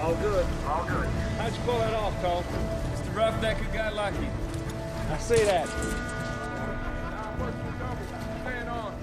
All good. All good. How'd you pull that off, Cole? Just a roughneck who got lucky. I see that. Staying on.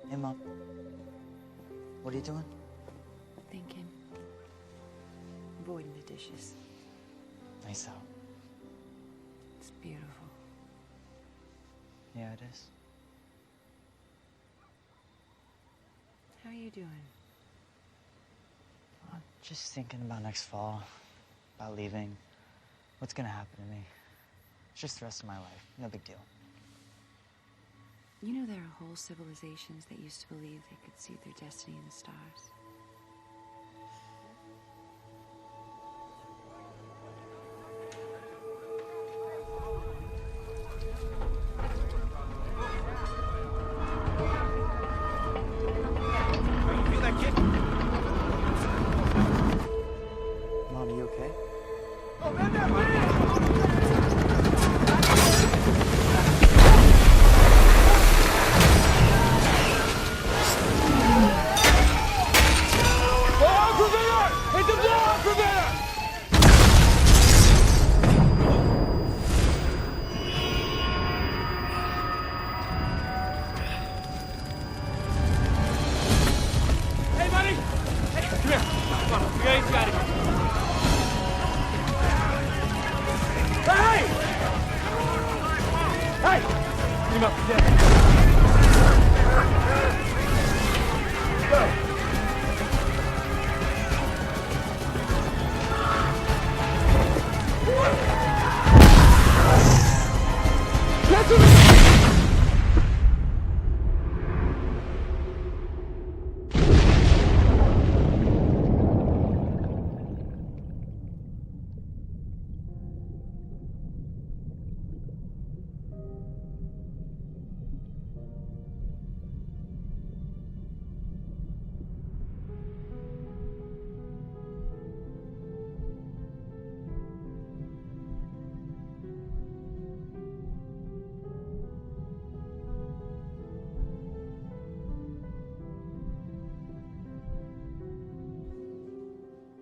Hey, Mom. What are you doing? Thinking. Avoiding the dishes. Nice out. It's beautiful. Yeah, it is. How are you doing? I'm just thinking about next fall, about leaving, what's gonna happen to me. It's just the rest of my life, no big deal. You know there are whole civilizations that used to believe they could see their destiny in the stars. You feel that kick? Mom, you okay? Hey, buddy! Hey, come here. Come on, we gotta get you out of here. Hey! Hey! Get him up, yeah. Go! Get to the...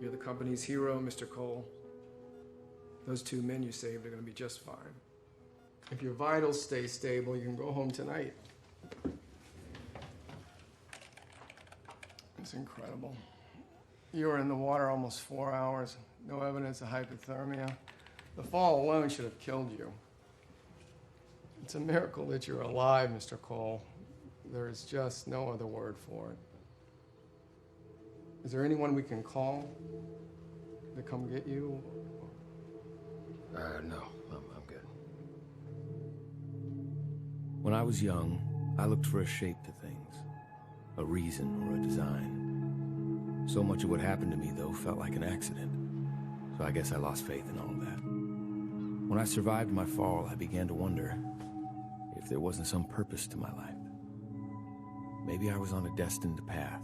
You're the company's hero, Mr. Cole. Those 2 men you saved are gonna be just fine. If your vitals stay stable, you can go home tonight. It's incredible. You were in the water almost 4 hours. No evidence of hypothermia. The fall alone should have killed you. It's a miracle that you're alive, Mr. Cole. There is just no other word for it. Is there anyone we can call to come get you? No, I'm good. When I was young, I looked for a shape to things, a reason or a design. So much of what happened to me, though, felt like an accident. So I guess I lost faith in all of that. When I survived my fall, I began to wonder if there wasn't some purpose to my life. Maybe I was on a destined path,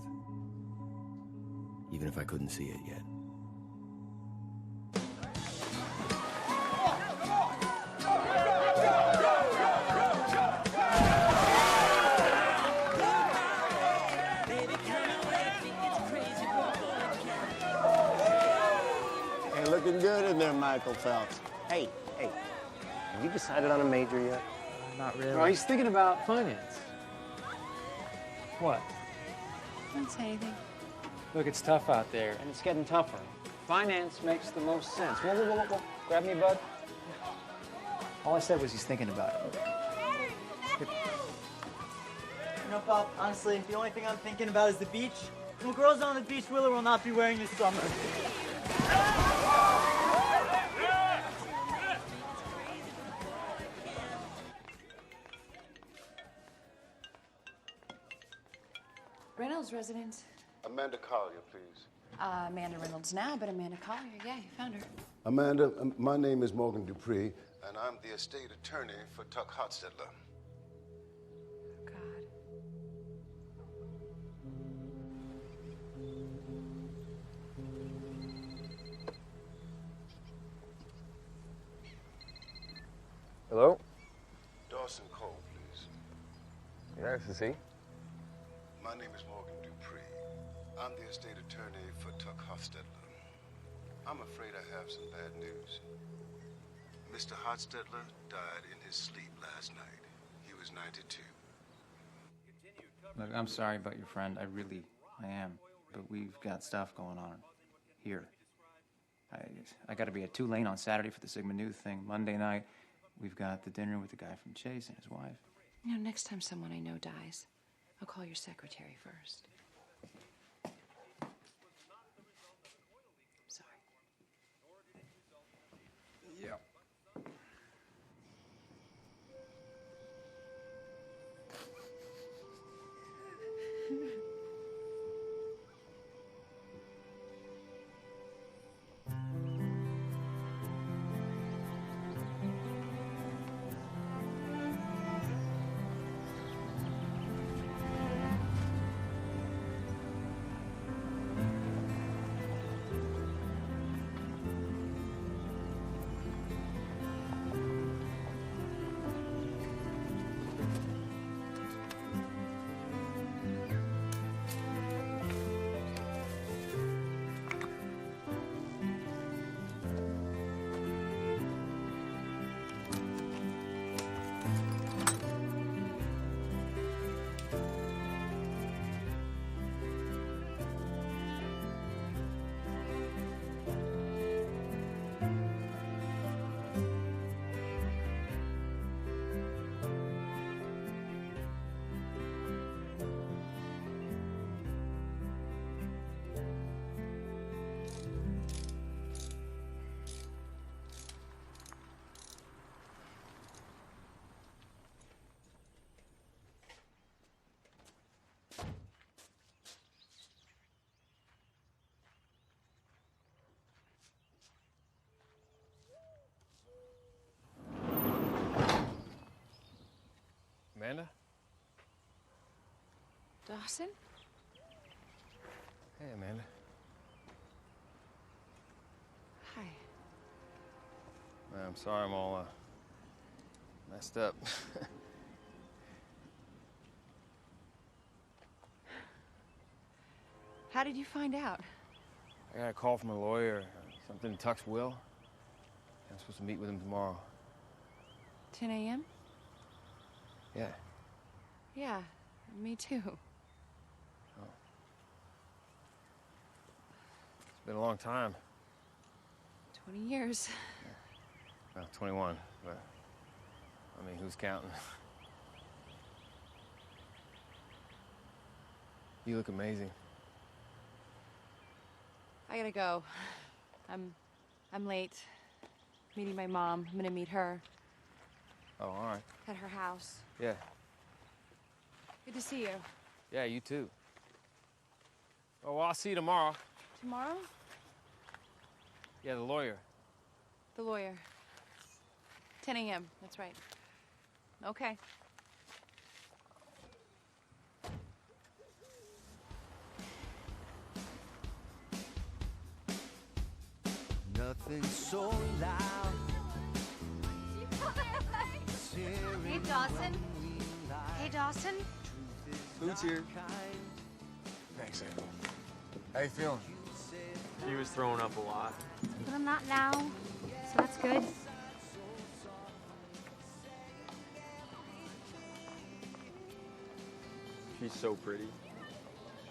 even if I couldn't see it yet. Hey, looking good in there, Michael Phelps. Hey, have you decided on a major yet? Not really. Oh, he's thinking about finance. What? Don't say anything. Look, it's tough out there, and it's getting tougher. Finance makes the most sense. Whoa. Grab me, bud. All I said was he's thinking about it. You know, Pop, honestly, the only thing I'm thinking about is the beach. When girls on the beach, Willa will not be wearing this summer. Reynolds residence. Amanda Collier, please. Amanda Reynolds now, but Amanda Collier, yeah, you found her. Amanda, my name is Morgan Dupree, and I'm the estate attorney for Tuck Hotstetler. God. Hello? Dawson Cole, please. Yeah, this is he. My name is Morgan Dupree. I'm the estate attorney for Tuck Hotstetler. I'm afraid I have some bad news. Mr. Hotstetler died in his sleep last night. He was 92. Look, I'm sorry about your friend. I am. But we've got stuff going on here. I got to be at Tulane on Saturday for the Sigma Nu thing. Monday night, we've got the dinner with the guy from Chase and his wife. You know, next time someone I know dies, I'll call your secretary first. Sorry. Yeah. Amanda? Dawson? Hey, Amanda. Hi. Man, I'm sorry I'm all messed up. How did you find out? I got a call from a lawyer. Something in Tuck's will. I'm supposed to meet with him tomorrow. 10 a.m.? Yeah. Yeah, me too. Oh. It's been a long time. 20 years. Well, 21, but I mean, who's counting? You look amazing. I gotta go. I'm late. Meeting my mom. I'm gonna meet her Oh, all right. at her house. Yeah. Good to see you. Yeah, you too. Oh, well, I'll see you tomorrow. Tomorrow? Yeah, the lawyer. The lawyer. 10 a.m. That's right. Okay. Nothing so loud. Hey, Dawson. Hey, Dawson. Food's here. Thanks, April. How you feeling? He was throwing up a lot. But I'm not now, so that's good. She's so pretty.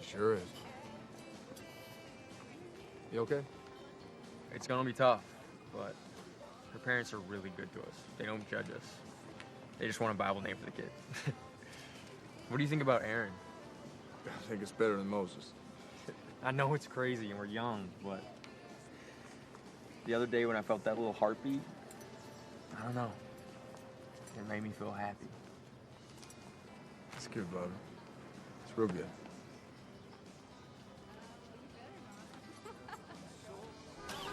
She sure is. You okay? It's gonna be tough, but her parents are really good to us. They don't judge us. They just want a Bible name for the kid. What do you think about Aaron? I think it's better than Moses. I know it's crazy and we're young, but the other day when I felt that little heartbeat, I don't know. It made me feel happy. It's good, brother. It's real good.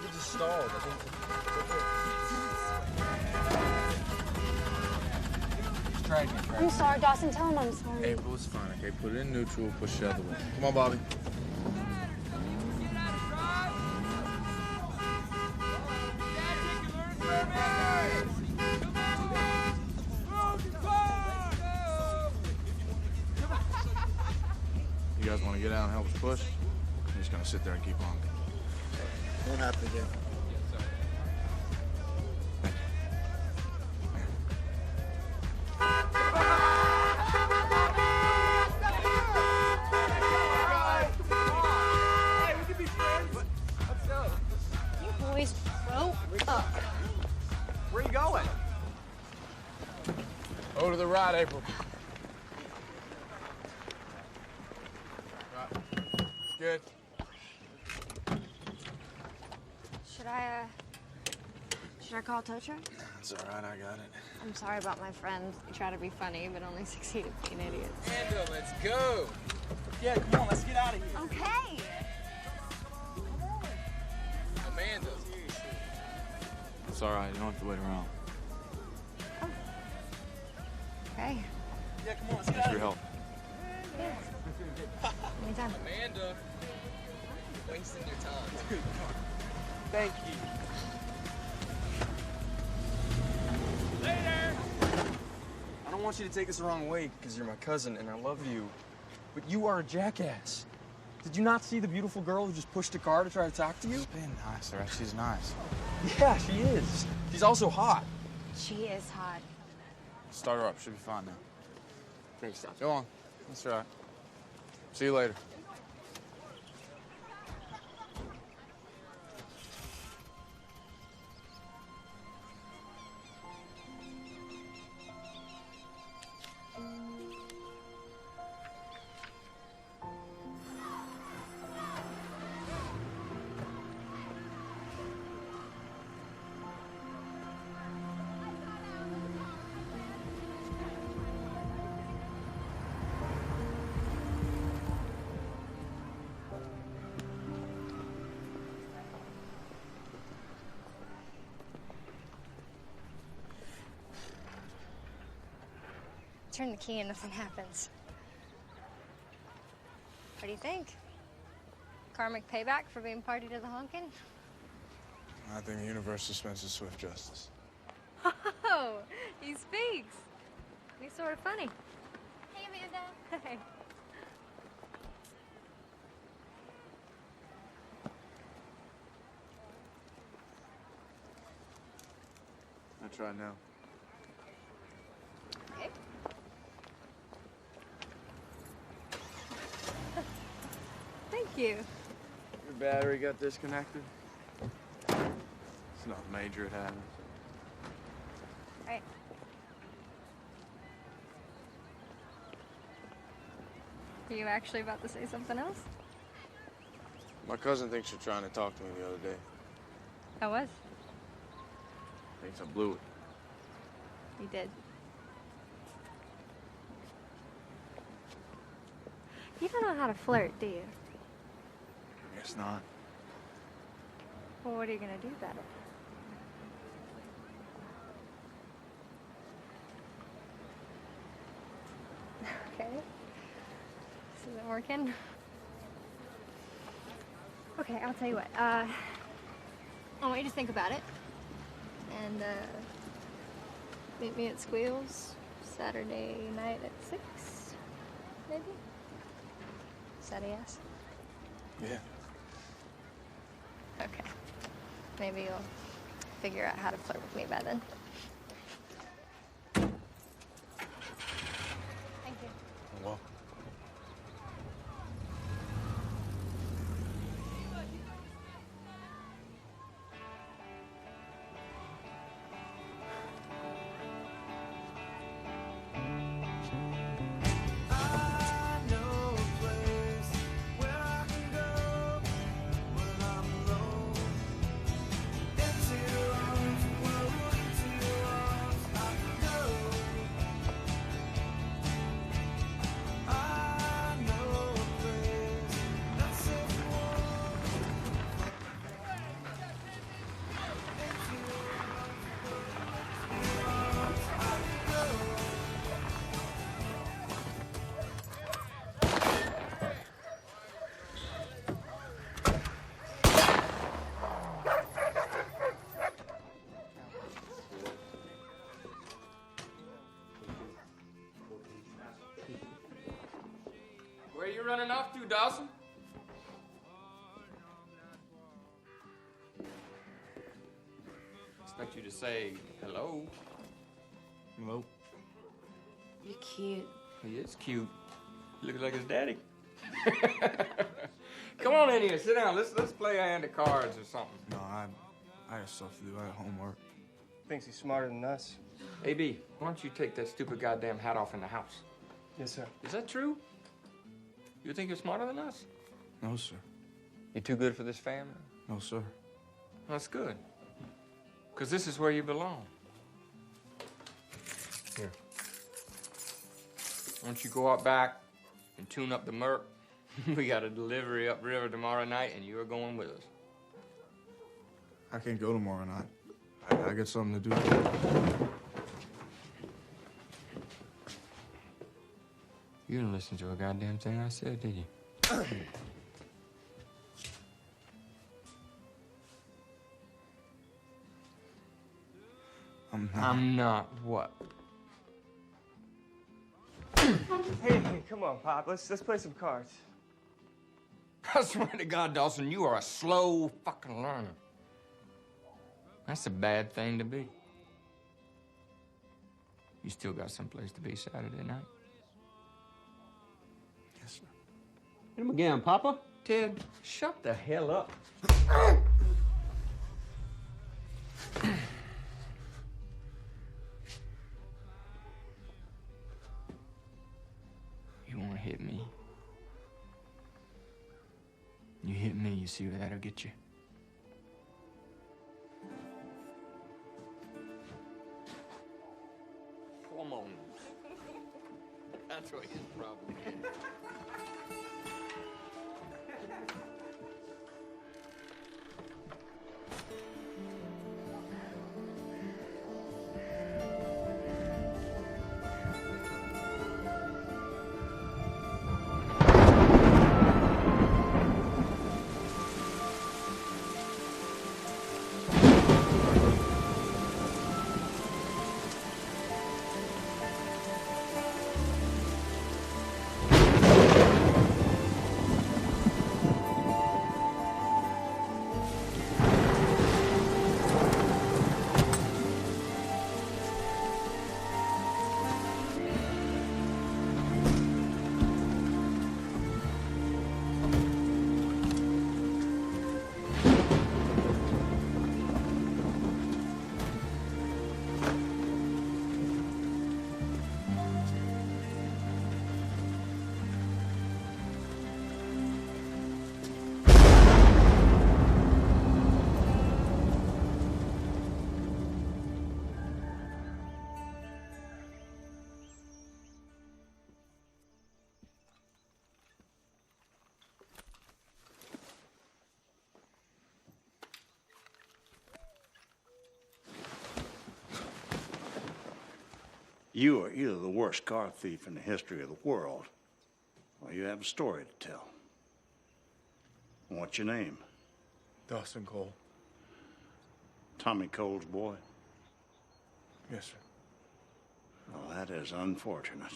You just stalled. I think it's try again. I'm sorry, Dawson. Tell him I'm sorry. April, it's fine, okay? Put it in neutral, push the other way. Come on, Bobby. You guys want to get out and help us push? I'm just going to sit there and keep on. Won't happen again. You boys broke up. Where are you going? Over to the right, April. Right. Good. Should I call tow truck? It's all right, I got it. I'm sorry about my friend. He tried to be funny, but only succeeded being idiots. Amanda, let's go. Yeah, come on, let's get out of here. Okay. Amanda. It's all right, you don't have to wait around. Okay. Yeah, come on, let's get Thanks out for of your here. help. Yeah. Anytime. Amanda. Wasting your time. Thank you. I don't want you to take this the wrong way because you're my cousin and I love you, but you are a jackass. Did you not see the beautiful girl who just pushed a car to try to talk to you? She's being nice, all right? She's nice. Yeah, she is. She's also hot. She is hot. Start her up. She'll be fine now. Thanks, Dad. Go on. That's all right. See you later. Turn the key and nothing happens. What do you think? Karmic payback for being party to the honkin'? I think the universe dispenses swift justice. Oh, he speaks. He's sort of funny. Hey, Amanda. Hey. I try now. Okay. Thank you. Your battery got disconnected? It's nothing major, it happens. Right. Are you actually about to say something else? My cousin thinks you're trying to talk to me the other day. I was. Thinks I blew it. You did. You don't know how to flirt, do you? I guess not. Well, what are you gonna do about it? Okay. This isn't working. Okay, I'll tell you what. I want you to think about it. And, meet me at Squeals Saturday night at 6, maybe? Is that a yes? Yeah. Okay. Maybe you'll figure out how to flirt with me by then. Thank you. You're welcome. running off to, Dawson? Expect you to say hello. Hello. You're cute. He is cute. He looks like his daddy. Come on in here, sit down. Let's play a hand of cards or something. No, I have stuff to do. I have homework. Thinks he's smarter than us. AB, why don't you take that stupid goddamn hat off in the house? Yes, sir. Is that true? You think you're smarter than us? No, sir. You too good for this family? No, sir. That's good. Because this is where you belong. Here. Why don't you go out back and tune up the Merc? We got a delivery upriver tomorrow night, and you're going with us. I can't go tomorrow night. I got something to do. You didn't listen to a goddamn thing I said, did you? I'm not what? Hey, come on, Pop. Let's play some cards. I swear to God, Dawson, you are a slow fucking learner. That's a bad thing to be. You still got someplace to be Saturday night? Yes, sir. Hit him again, Papa. Ted, shut the hell up. You want to hit me? You hit me, you see where that'll get you. Come on. That's what his problem is. You are either the worst car thief in the history of the world, or you have a story to tell. What's your name? Dawson Cole. Tommy Cole's boy? Yes, sir. Well, that is unfortunate.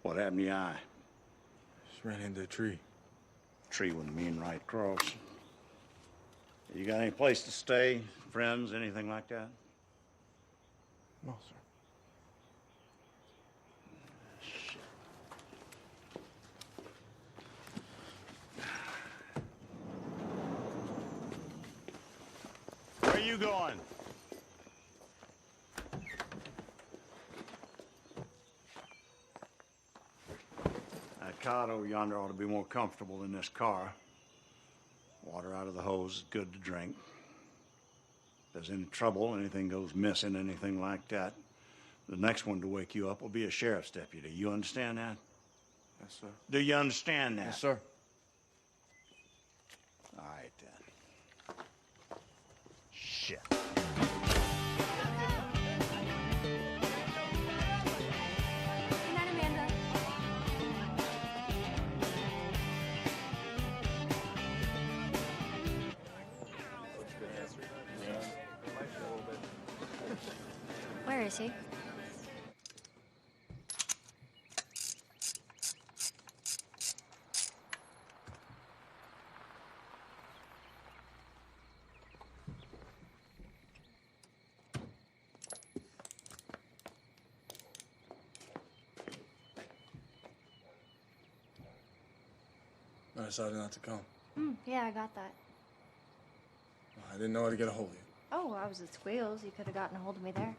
What happened to your eye? Just ran into a tree. Tree with a mean right cross. You got any place to stay? Friends, anything like that? No, sir. Where are you going? That cot over yonder ought to be more comfortable than this car. Water out of the hose is good to drink. If there's any trouble, anything goes missing, anything like that, the next one to wake you up will be a sheriff's deputy. You understand that? Yes, sir. Do you understand that? Yes, sir. All right, then. Shit. Good night, Amanda. Where is he? decided not to come. Yeah, I got that. I didn't know how to get a hold of you. Oh, I was at Squeals. You could have gotten a hold of me there.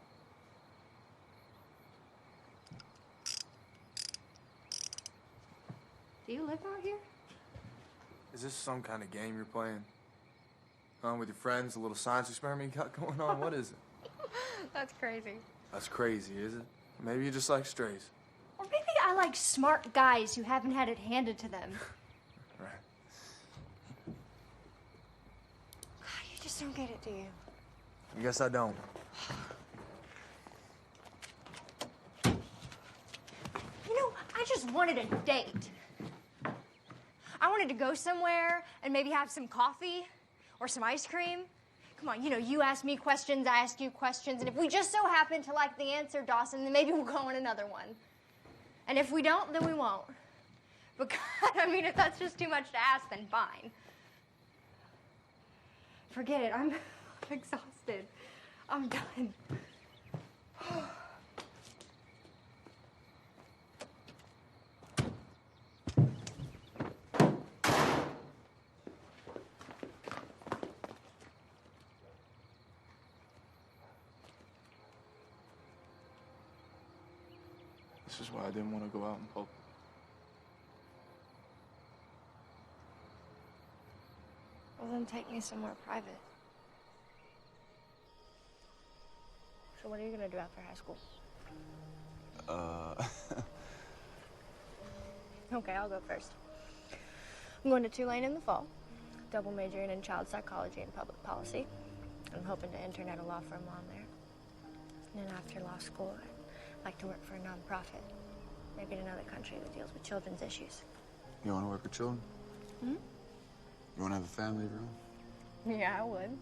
Do you live out here? Is this some kind of game you're playing? With your friends, a little science experiment you got going on? What is it? That's crazy. That's crazy, is it? Maybe you just like strays. Or maybe I like smart guys who haven't had it handed to them. Right. God, you just don't get it, do you? I guess I don't. You know, I just wanted a date. I wanted to go somewhere and maybe have some coffee or some ice cream. Come on, you know, you ask me questions, I ask you questions, and if we just so happen to like the answer, Dawson, then maybe we'll go on another one. And if we don't, then we won't. But God, I mean, if that's just too much to ask, then fine. Forget it, I'm exhausted. I'm done. This is why I didn't want to go out in public. Well, then take me somewhere private. So what are you gonna do after high school? Okay, I'll go first. I'm going to Tulane in the fall, double majoring in child psychology and public policy. I'm hoping to intern at a law firm while I'm there. And then after law school, I'd like to work for a nonprofit, maybe in another country that deals with children's issues. You want to work with children? Hmm? You want to have a family of your own? Yeah, I would.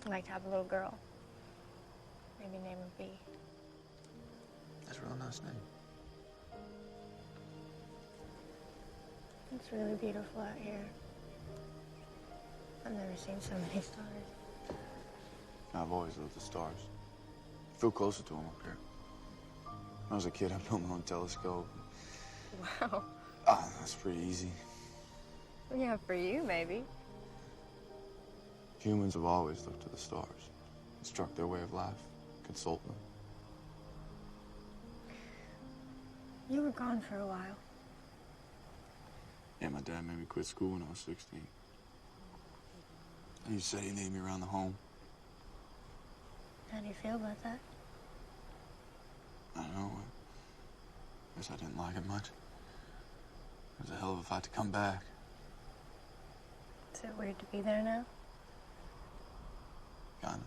I'd like to have a little girl. Maybe name her B. That's a real nice name. It's really beautiful out here. I've never seen so many stars. I've always loved the stars. I feel closer to them up here. When I was a kid, I built my own telescope. Wow. That's pretty easy. Yeah, for you, maybe. Humans have always looked to the stars, instruct their way of life, consult them. You were gone for a while. Yeah, my dad made me quit school when I was 16. And he said he'd lead me around the home. How do you feel about that? I don't know. I guess I didn't like it much. It was a hell of a fight to come back. Is it weird to be there now? Kinda.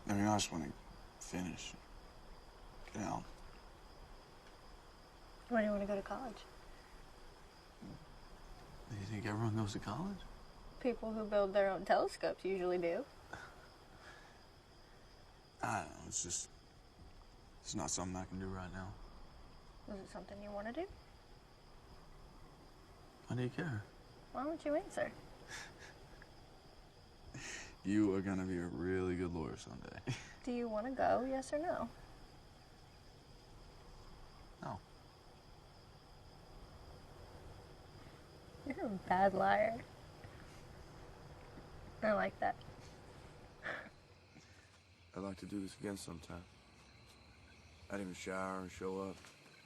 I mean, I just want to finish. Get out. Where do you want to go to college? Do you think everyone goes to college? People who build their own telescopes usually do. I don't know. It's not something I can do right now. Is it something you want to do? Why do you care? Why don't you answer? You are gonna be a really good lawyer someday. Do you want to go, yes or no? No. You're a bad liar. I like that. I'd like to do this again sometime. I'd even shower and show up.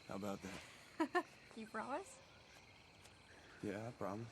How about that? You promise? Yeah, I promise.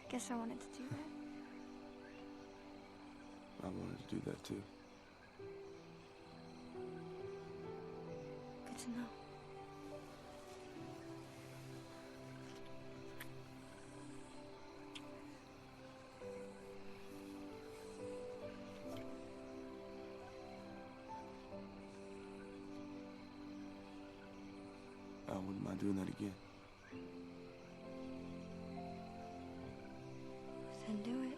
Guess I wanted to do that. I wanted to do that too. Good to know. not doing that again. Then do it.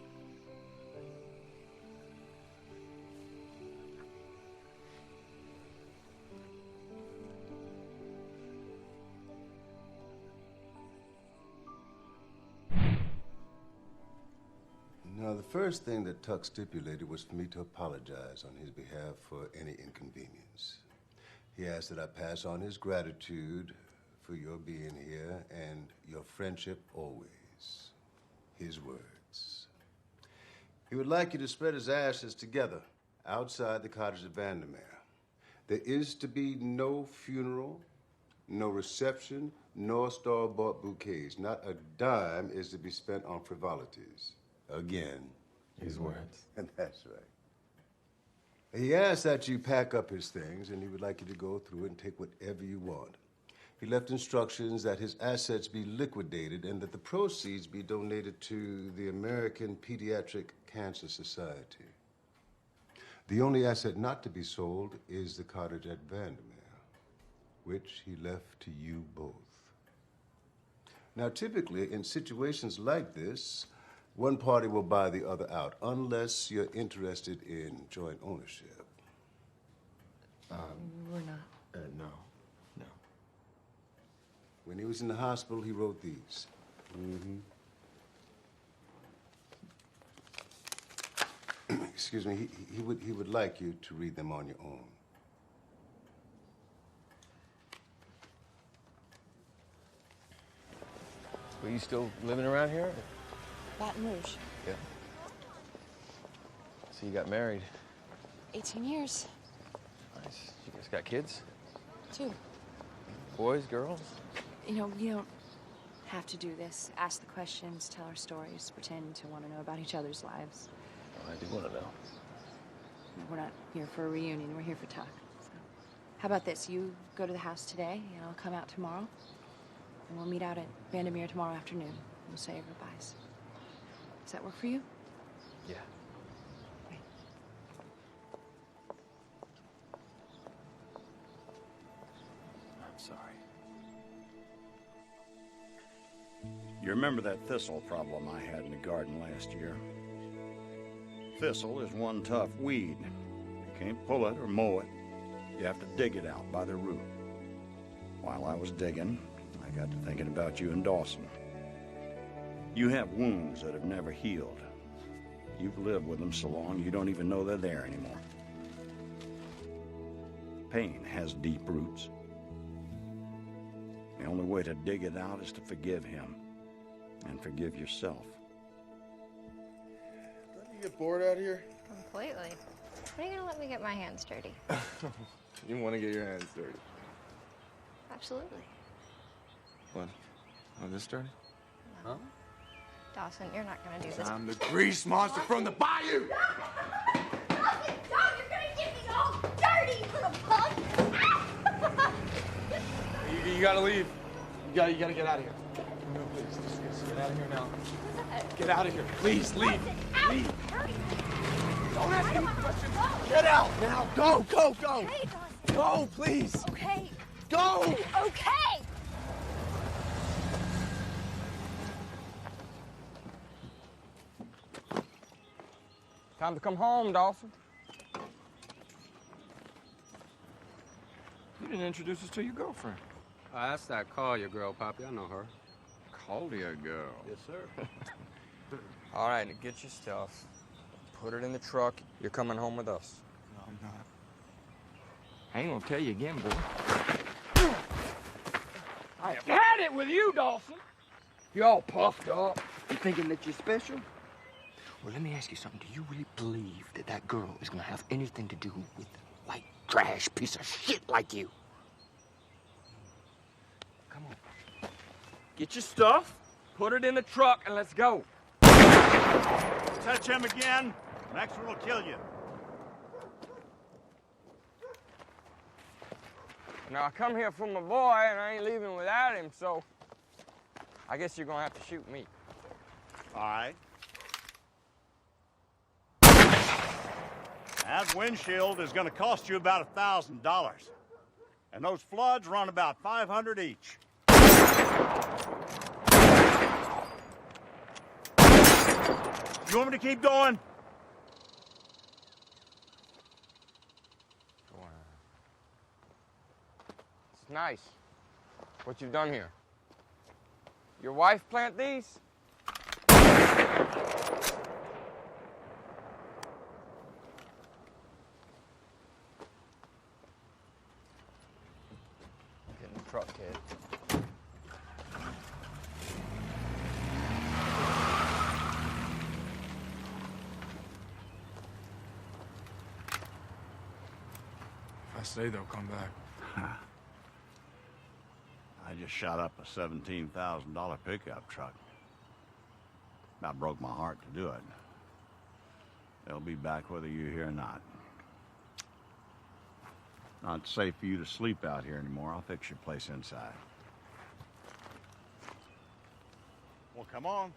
Now, the first thing that Tuck stipulated was for me to apologize on his behalf for any inconvenience. He asked that I pass on his gratitude for your being here and your friendship always. His words. He would like you to spread his ashes together outside the cottage of Vandermeer. There is to be no funeral, no reception, nor store-bought bouquets. Not a dime is to be spent on frivolities. Again. His words. And that's right. He asked that you pack up his things, and he would like you to go through it and take whatever you want. He left instructions that his assets be liquidated and that the proceeds be donated to the American Pediatric Cancer Society. The only asset not to be sold is the cottage at Vandermeer, which he left to you both. Now, typically, in situations like this, one party will buy the other out, unless you're interested in joint ownership. We're not. No. When he was in the hospital, he wrote these. Excuse me, he would like you to read them on your own. Are you still living around here? Baton Rouge. Yeah. So you got married. 18 years. Nice. You guys got kids? 2. Boys, girls? You know, you don't have to do this. Ask the questions, tell our stories, pretend to want to know about each other's lives. Well, I do want to know. We're not here for a reunion. We're here for talk. So, how about this? You go to the house today, and I'll come out tomorrow. And we'll meet out at Vandermeer tomorrow afternoon. We'll say our goodbyes. Does that work for you? Yeah. Great. I'm sorry. You remember that thistle problem I had in the garden last year? Thistle is one tough weed. You can't pull it or mow it. You have to dig it out by the root. While I was digging, I got to thinking about you and Dawson. You have wounds that have never healed. You've lived with them so long you don't even know they're there anymore. Pain has deep roots. The only way to dig it out is to forgive him and forgive yourself. Don't you get bored out here? Completely. When are you gonna let me get my hands dirty? You want to get your hands dirty? Absolutely. What? Oh, this dirty? No. Dawson, you're not gonna do this. I'm the grease monster from the bayou! Dawson, you're gonna get me all dirty, little punk! You gotta leave. You gotta get out of here. No, please, just get out of here now. Get out of here. Please, leave. Leave. Don't ask any questions. Get out now. Go. Okay, Dawson. Go, please. Okay. Go. Okay. Time to come home, Dawson. You didn't introduce us to your girlfriend. That's that Collier girl, Poppy. I know her. Collier girl. Yes, sir. All right, now get your stuff. Put it in the truck. You're coming home with us. No, I'm not. I ain't gonna tell you again, boy. I have had it with you, Dawson. You're all puffed up. You thinking that you're special? Well, let me ask you something. Do you really believe that that girl is gonna have anything to do with a white trash piece of shit like you? Come on. Get your stuff, put it in the truck, and let's go. Touch him again, Maxwell will kill you. Now, I come here for my boy, and I ain't leaving without him, so I guess you're gonna have to shoot me. All right. That windshield is going to cost you about $1,000. And those floods run about $500 each. You want me to keep going? It's nice what you've done here. Your wife plant these? Get in the truck, kid. If I stay, they'll come back. I just shot up a $17,000 pickup truck. About broke my heart to do it. They'll be back whether you're here or not. Not safe for you to sleep out here anymore. I'll fix your place inside. Well, come on.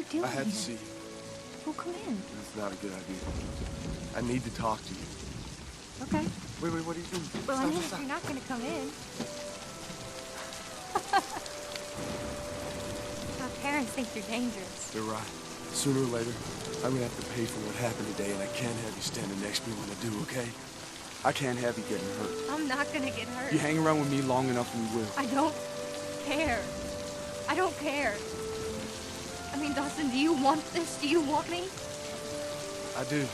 Doing I had here? to see you. Well, come in. That's not a good idea. I need to talk to you. Okay. Wait, what are you doing? Well, I Stop, mean, stop, if you're not going to come in. My parents think you're dangerous. They're right. Sooner or later, I'm gonna have to pay for what happened today, and I can't have you standing next to me when I do, okay? I can't have you getting hurt. I'm not going to get hurt. You hang around with me long enough and you will. I don't care. I don't care. I mean, Dawson, do you want this? Do you want me? I do.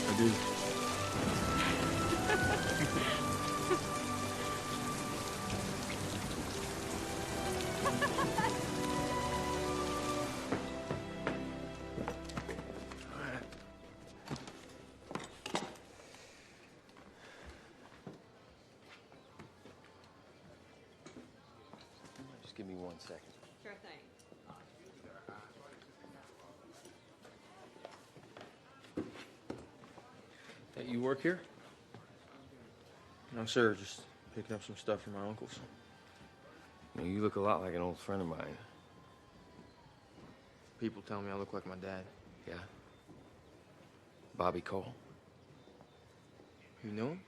I do. Just give me 1 second. Sure thing. Hey, you work here? No, sir. Just picking up some stuff from my uncle's. You look a lot like an old friend of mine. People tell me I look like my dad. Yeah? Bobby Cole? You know him?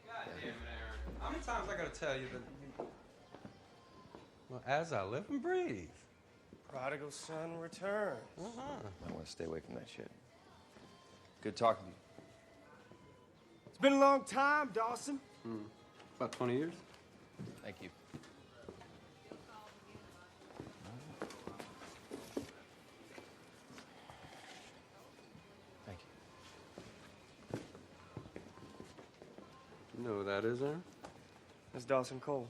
God damn it, Aaron. How many times I gotta tell you that... Well, as I live and breathe. Prodigal son returns. I want to stay away from that shit. Good talking to you. It's been a long time, Dawson. About 20 years. Thank you. Thank you. You know who that is, Aaron? That's Dawson Cole.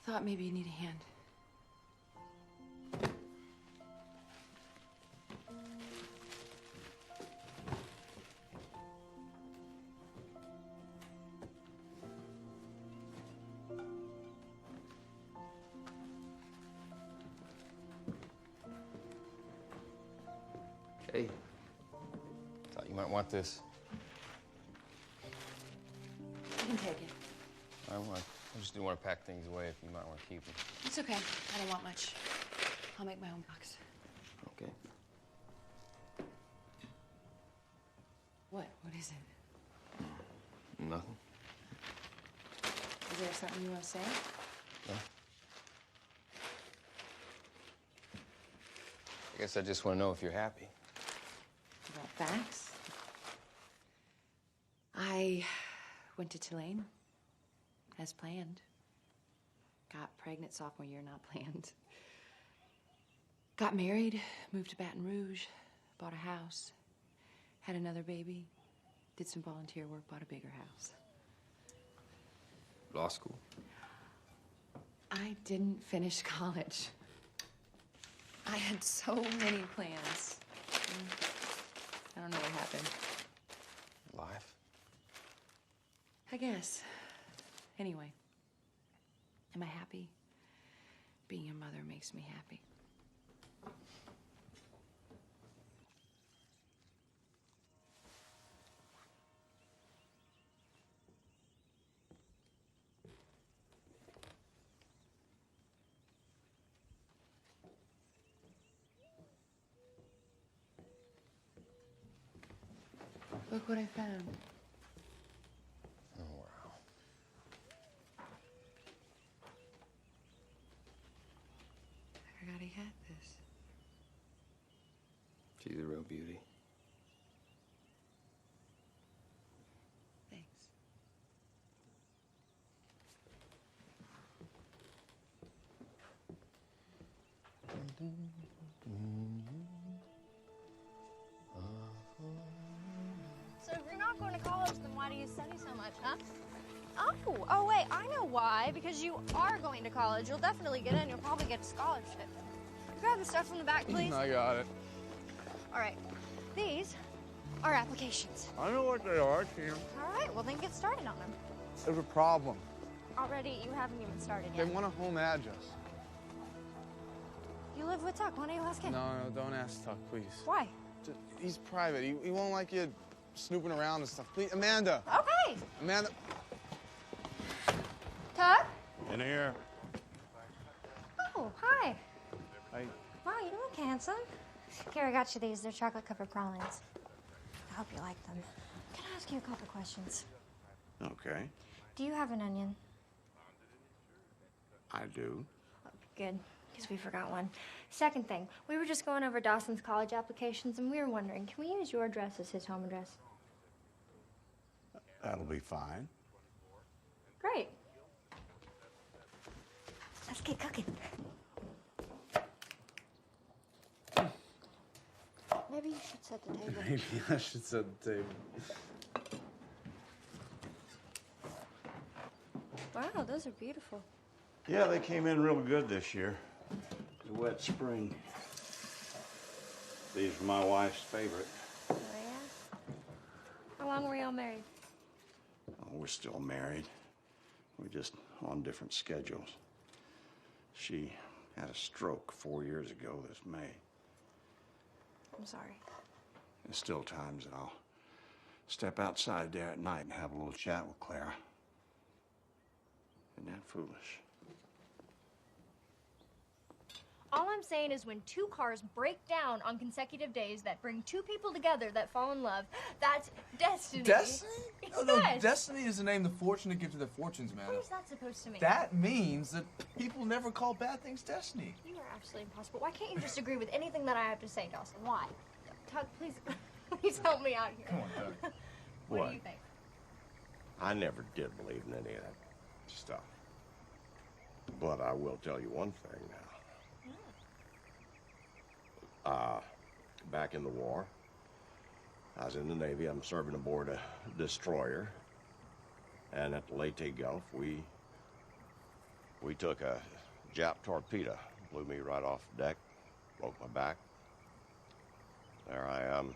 Thought maybe you need a hand. Hey. Thought you might want this. You can take it. I just didn't want to pack things away if you might want to keep them. It's okay. I don't want much. I'll make my own box. Okay. What? What is it? Nothing. Is there something you want to say? No. I guess I just want to know if you're happy. About facts? I went to Tulane, as planned. Got pregnant sophomore year, not planned. Got married, moved to Baton Rouge, bought a house, had another baby, did some volunteer work, bought a bigger house. Law school? I didn't finish college. I had so many plans. I don't know what happened. Life? I guess. Anyway, am I happy? Being a mother makes me happy. Look what I found. Oh, wow. I forgot he had this. She's a real beauty. Thanks. So if you're not going to college, then why do you study so much, huh? Oh, wait, I know why. Because you are going to college. You'll definitely get in. You'll probably get a scholarship. Grab the stuff from the back, please. I got it. All right. These are applications. I know what they are, Tim. All right, well then get started on them. There's a problem. Already, you haven't even started They yet. want a home address. You live with Tuck. Why don't you ask him? No, don't ask Tuck, please. Why? He's private. He won't like you snooping around and stuff. Please, Amanda. Okay. Amanda. Tuck? In here. Oh, hi. Hi. Wow, you look handsome. Here, I got you these. They're chocolate-covered pralines. I hope you like them. Can I ask you a couple questions? Okay, Do you have an onion? I do. Good, because we forgot one. Second thing, we were just going over Dawson's college applications, and we were wondering, can we use your address as his home address? That'll be fine. Great. Let's get cooking. Maybe you should set the table. Maybe I should set the table. Wow, those are beautiful. Yeah, they came in real good this year. It was a wet spring. These are my wife's favorite. Oh, yeah? How long were y'all married? Oh, we're still married. We're just on different schedules. She had a stroke 4 years ago this May. I'm sorry. There's still times that I'll step outside there at night and have a little chat with Clara. Isn't that foolish? All I'm saying is when two cars break down on consecutive days that bring two people together that fall in love, that's destiny. Destiny? No, Yes. destiny is the name the fortunate give to their fortunes, man. What is that supposed to mean? That means that people never call bad things destiny. You are absolutely impossible. Why can't you just agree with anything that I have to say, Dawson? Why? Tug, please, please help me out here. Come on, Doug. What do you think? I never did believe in any of that stuff. But I will tell you one thing now. Back in the war, I was in the Navy. I'm serving aboard a destroyer. And at the Leyte Gulf, we took a Jap torpedo. Blew me right off the deck, broke my back. There I am,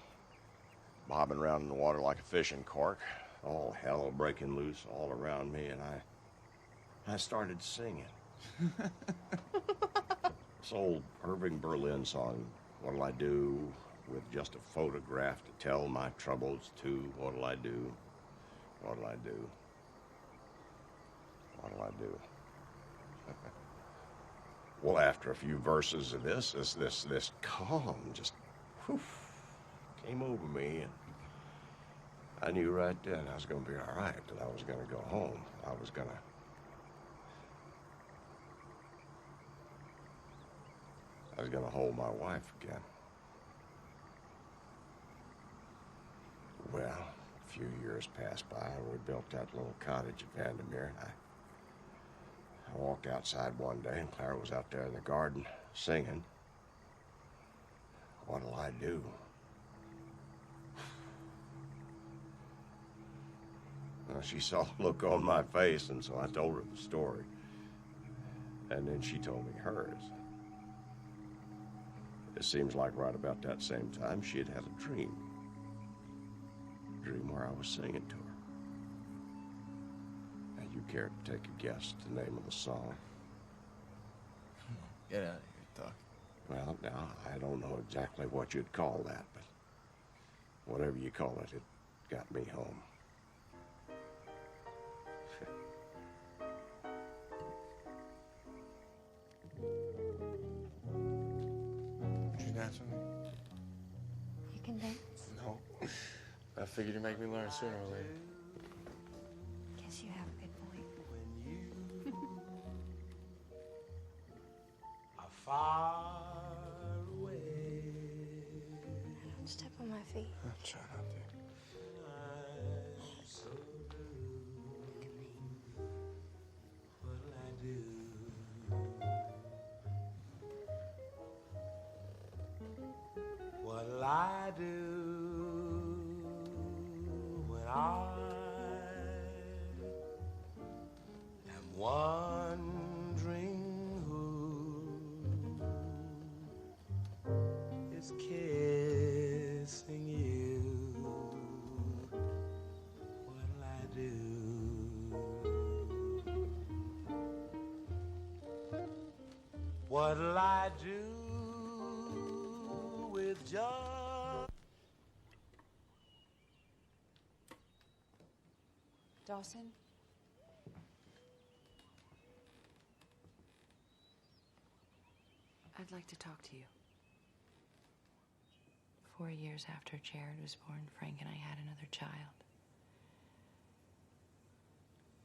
bobbing around in the water like a fishing cork. All hell breaking loose all around me, and I started singing. This old Irving Berlin song, what'll I do with just a photograph to tell my troubles to? What'll I do? What'll I do? What'll I do? Well, after a few verses of this calm just came over me, and I knew right then I was going to be all right, that I was going to go home. I was going to hold my wife again. Well, a few years passed by, and we built that little cottage at Vandermeer, and I walked outside one day, and Clara was out there in the garden singing. What'll I do? Well, she saw the look on my face, and so I told her the story. And then she told me hers. It seems like right about that same time she had had a dream. A dream where I was singing to her. Now, you care to take a guess at the name of the song? Get out of here, Doc. Well, now, I don't know exactly what you'd call that, but whatever you call it, it got me home. Would you dance with me? You can dance. No. I figured you'd make me learn sooner or later. Guess you have a good point. Far away. Don't step on my feet. I'll try not to. What'll I do? What'll I do when I am wondering who is kissing you? What'll I do? What'll I do with just Dawson? I'd like to talk to you. 4 years after Jared was born, Frank and I had another child.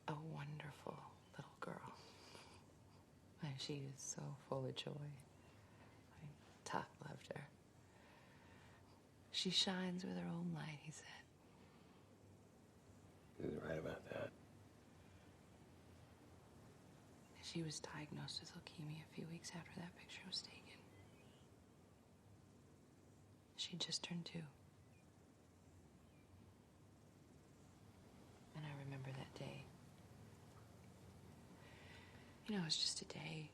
A wonderful little girl. And she is so full of joy. Tuck loved her. She shines with her own light, he said. He was right about that. She was diagnosed with leukemia a few weeks after that picture was taken. She just turned 2. And I remember that day. You know, it's just a day.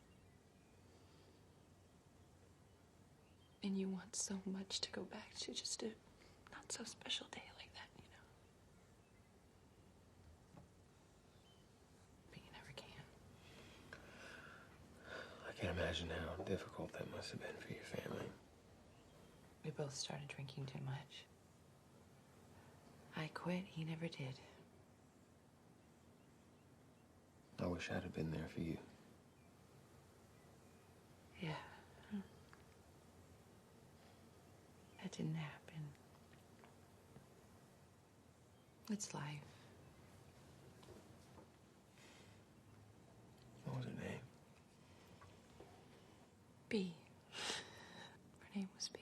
And you want so much to go back to just a not so special day like that, you know. But you never can. I can't imagine how difficult that must have been for your family. We both started drinking too much. I quit, he never did. I wish I'd have been there for you. Yeah. That didn't happen. It's life. What was her name? B. Her name was B.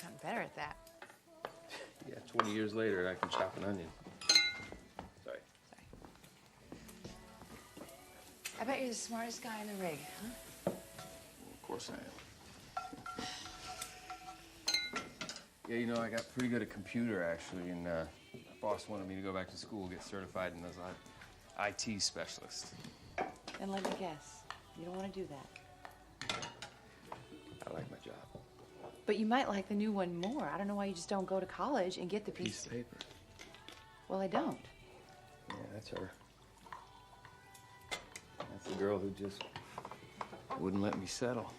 Gotten better at that. Yeah, 20 years later, I can chop an onion. Sorry. I bet you're the smartest guy in the rig, huh? Well, of course I am. Yeah, you know, I got pretty good at computer, actually, and my boss wanted me to go back to school, get certified as an IT specialist. And let me guess, you don't want to do that. I like my job. But you might like the new one more. I don't know why you just don't go to college and get the Piece of paper. Well, I don't. Yeah, that's her. That's the girl who just wouldn't let me settle.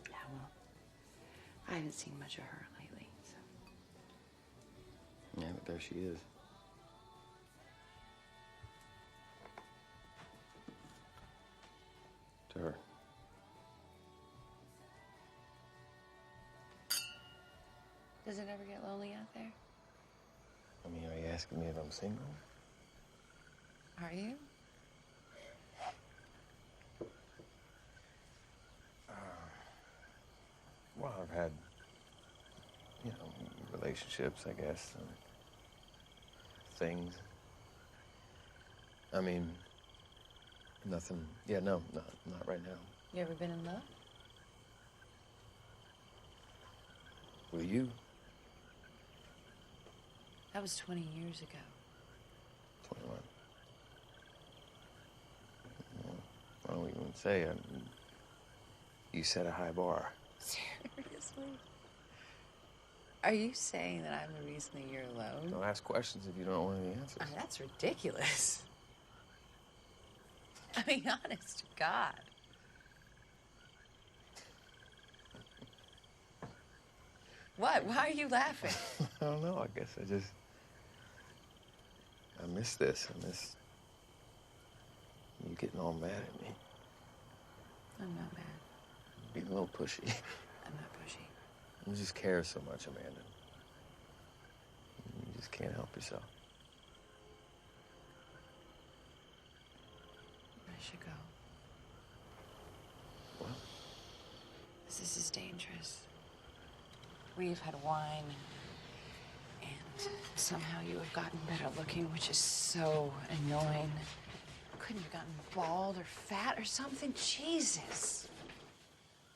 Yeah, well, I haven't seen much of her lately, so. Yeah, but there she is. To her. Does it ever get lonely out there? I mean, are you asking me if I'm single? Are you? Well, I've had, you know, relationships, I guess. things. I mean, nothing. Yeah, no, not right now. You ever been in love? With you? That was 20 years ago. 21. Well, I don't even say it. You set a high bar. Seriously? Are you saying that I'm the reason that you're alone? Don't ask questions if you don't want any answers. That's ridiculous. I mean, honest to God. What? Why are you laughing? I don't know. I guess I miss this. I miss you getting all mad at me. I'm not mad. Being a little pushy. I'm not pushy. You just care so much, Amanda. You just can't help yourself. I should go. What? This is dangerous. We've had wine, and somehow you have gotten better looking, which is so annoying. Couldn't you have gotten bald or fat or something? Jesus.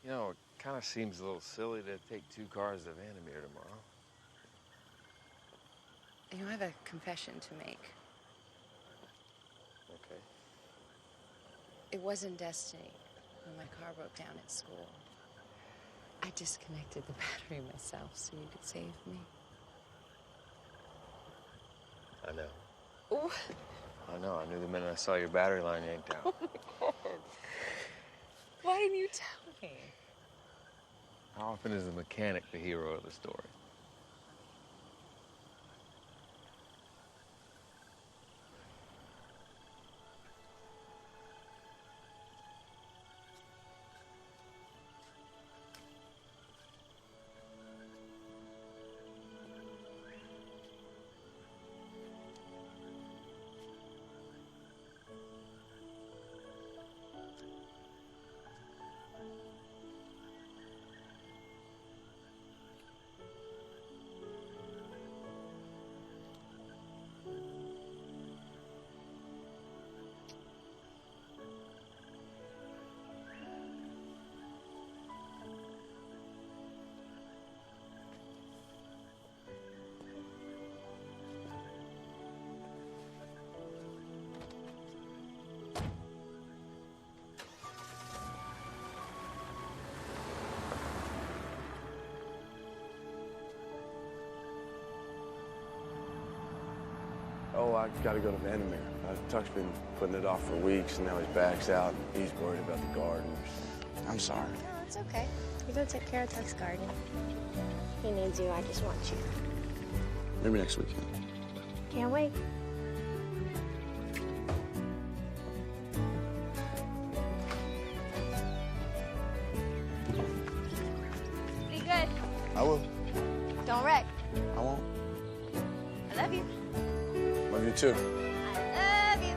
You know, it kind of seems a little silly to take 2 cars to Vandermeer tomorrow. You know, I have a confession to make. Okay. It wasn't destiny when my car broke down at school. I disconnected the battery myself so you could save me. I know. Oh. I know. I knew the minute I saw your battery line yanked out. Oh, my God. Why didn't you tell me? How often is the mechanic the hero of the story? Oh, I gotta go to Vandermeer. Tuck's been putting it off for weeks, and now his back's out, and he's worried about the garden. I'm sorry. No, it's okay. You go take care of Tuck's garden. He needs you. I just want you. Maybe next weekend. Can't wait. Be good. I will. Don't wreck. I won't. I love you. Love you too. I love you.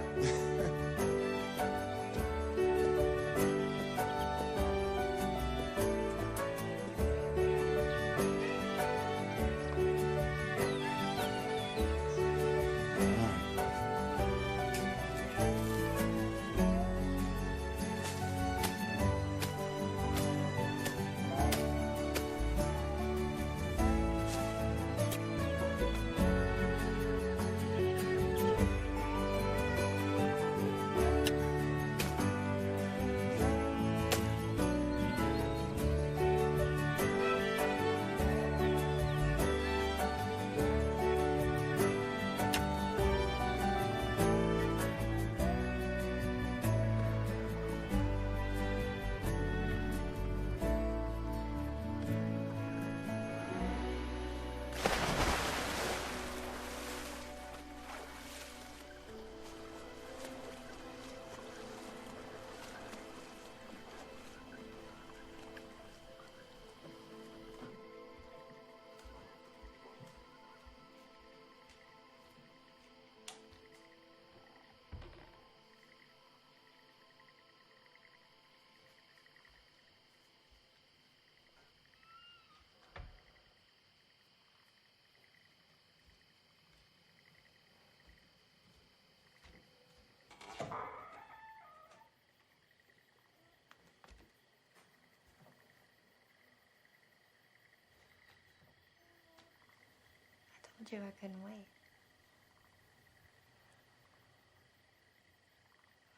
told you I couldn't wait.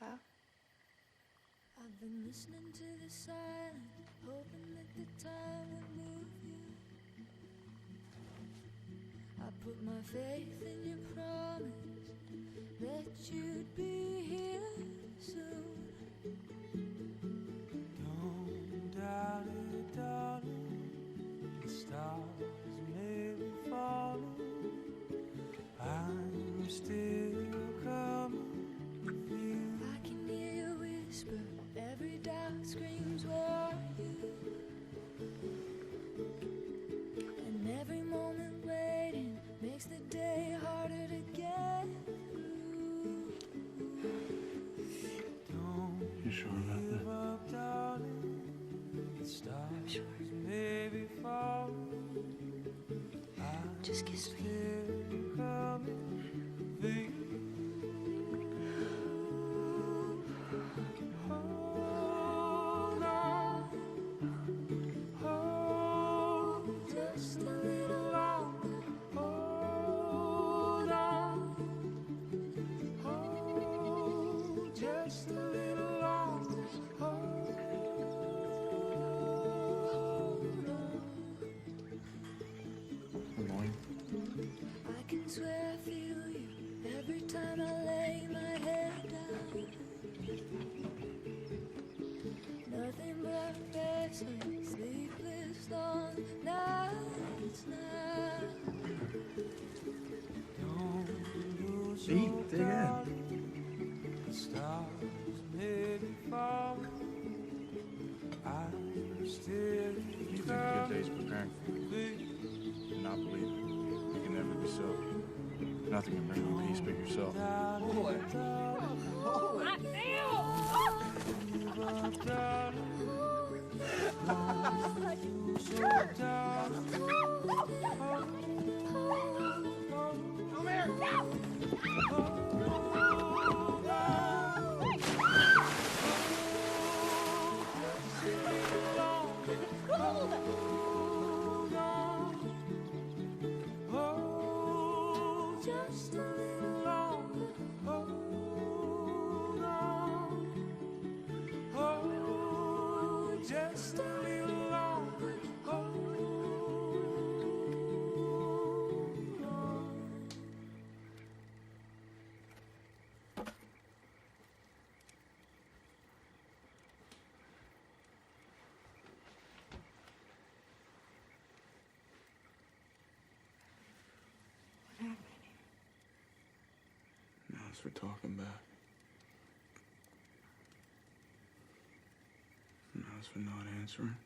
Well? I've been listening to the silence, hoping that the time would move you. I put my faith in your promise that you'd be here soon. Don't doubt it, darling. The stars may be falling. I'm still coming with you. I can hear you whisper, every doubt screams, where are you? And every moment waiting makes the day harder to get through. You sure about that? Up, darling. The stars may be falling. Just kiss me. Hold on. Hold just a little longer. Hold on. Hold just a little longer. Hold on. Good morning. I can swear I feel you every time I lay my head down. Nothing but restless, sleepless, long nights now. Eat, dig in. The stars may be falling. I'm still You think a good day's preparing for you. Do not believe it. You can never be so. Nothing can bring you peace but yourself. Boy. Come here! Just a little longer. Hold on. Hold just a little longer. Hold on. What happened? Now as we're talking back. Now as we're not answering.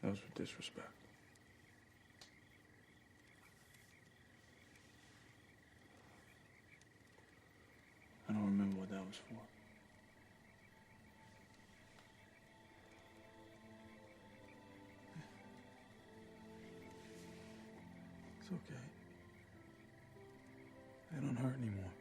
That was with disrespect. I don't remember what that was for. It's okay. They don't hurt anymore.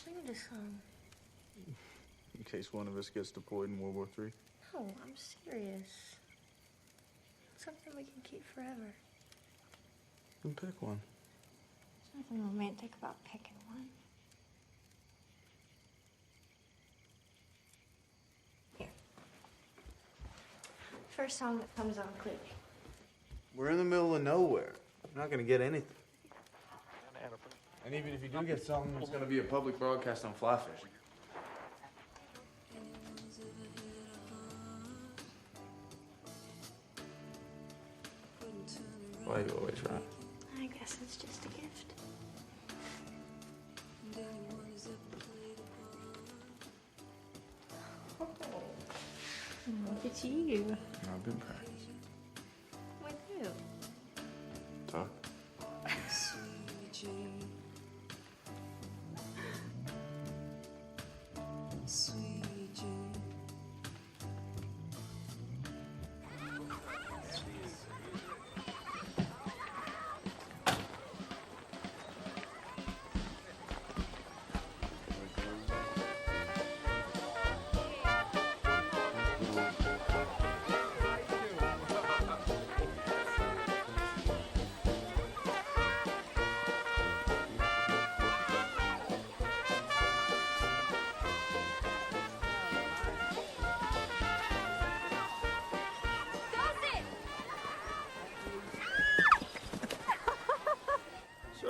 We need a song. In case one of us gets deployed in World War III. No, I'm serious. Something we can keep forever. Then pick one. There's nothing romantic about picking one. Here. First song that comes on clearly. We're in the middle of nowhere. We're not gonna get anything. And even if you do get something, it's gonna be a public broadcast on Flyfish. Why you always right? I guess it's just a gift. Look at you. I've been practicing. With who? Talk.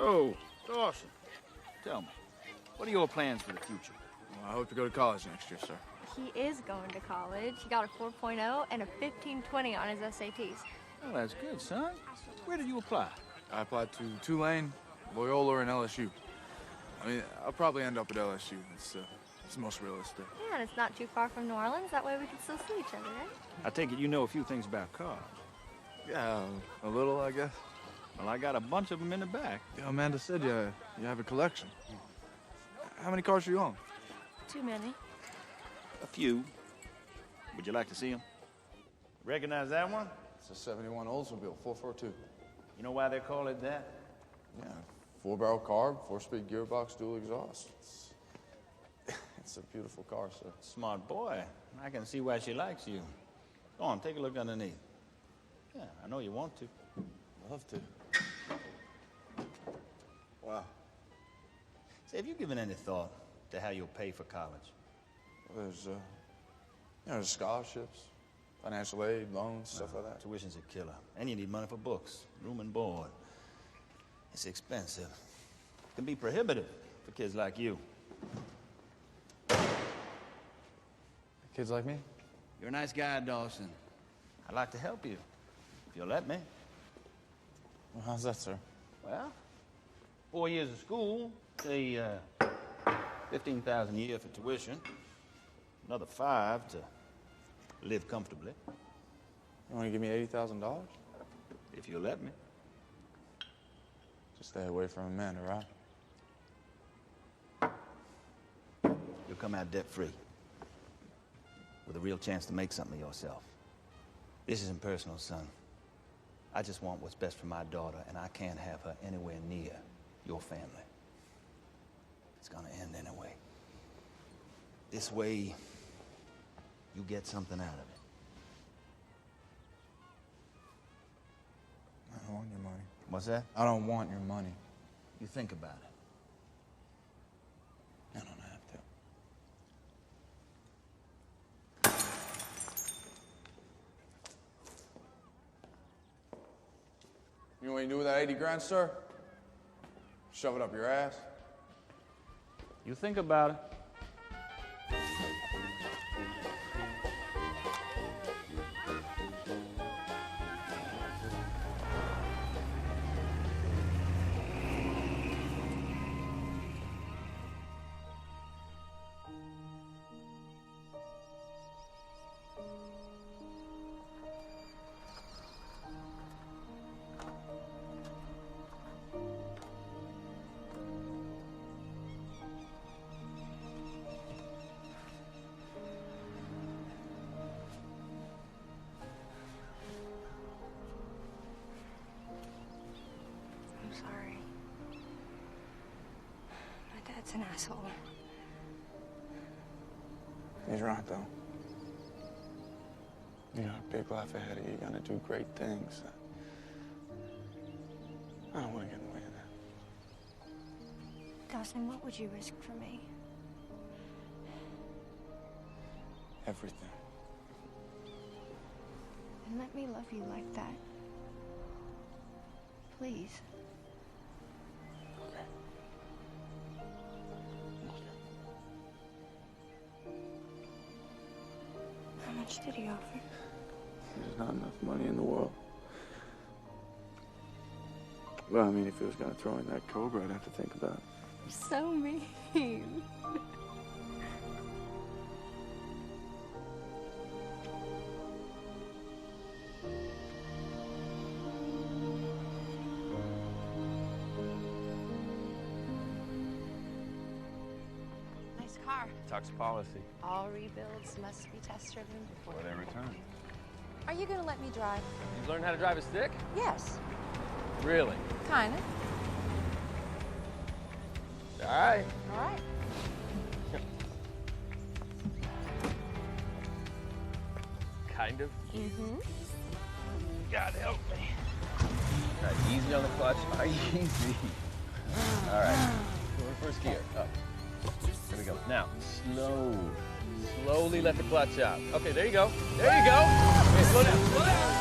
So, Dawson, tell me, what are your plans for the future? Well, I hope to go to college next year, sir. He is going to college. He got a 4.0 and a 1520 on his SATs. Well, that's good, son. Where did you apply? I applied to Tulane, Loyola, and LSU. I mean, I'll probably end up at LSU. It's the most realistic. Yeah, and it's not too far from New Orleans. That way we can still see each other, right? I take it you know a few things about cars. Yeah, a little, I guess. Well, I got a bunch of them in the back. Yeah, Amanda said you have a collection. How many cars do you own? Too many. A few. Would you like to see them? Recognize that one? It's a 71 Oldsmobile, 442. You know why they call it that? Yeah, 4-barrel carb, 4-speed gearbox, dual exhaust. It's a beautiful car, sir. Smart boy. I can see why she likes you. Go on, take a look underneath. Yeah, I know you want to. Love to. Wow. Say, have you given any thought to how you'll pay for college? Well, there's scholarships, financial aid, loans, stuff like that. Tuition's a killer. And you need money for books, room and board. It's expensive. It can be prohibitive for kids like you. Kids like me? You're a nice guy, Dawson. I'd like to help you, if you'll let me. Well, how's that, sir? Well, 4 years of school, say, $15,000 a year for tuition. Another 5 to live comfortably. You want to give me $80,000? If you'll let me. Just stay away from Amanda, right? You'll come out debt-free. With a real chance to make something of yourself. This isn't personal, son. I just want what's best for my daughter, and I can't have her anywhere near your family. It's gonna end anyway. This way, you get something out of it. I don't want your money. What's that? I don't want your money. You think about it. I don't have to. You know what you do with that 80 grand, sir? Shove it up your ass. You think about it. I'm sorry. My dad's an asshole. He's right, though. You got a big life ahead of you. You're gonna do great things. I don't want to get in the way of that. Dawson, what would you risk for me? Everything. And let me love you like that. Please. How much did he offer? There's not enough money in the world. Well, I mean, if he was gonna throw in that Cobra, I'd have to think about it. You're so mean. Nice car. Tux policy. All rebuilds must be test-driven before They return. Are you gonna let me drive? You learned how to drive a stick? Yes. Really? Kinda. All right. All right. Kind of. Mm-hmm. God help me. All right, easy on the clutch. Easy. All right. First gear. Up. Here we go. Now, slowly let the clutch out. Okay, there you go. There you go. Okay, slow down. Slow down.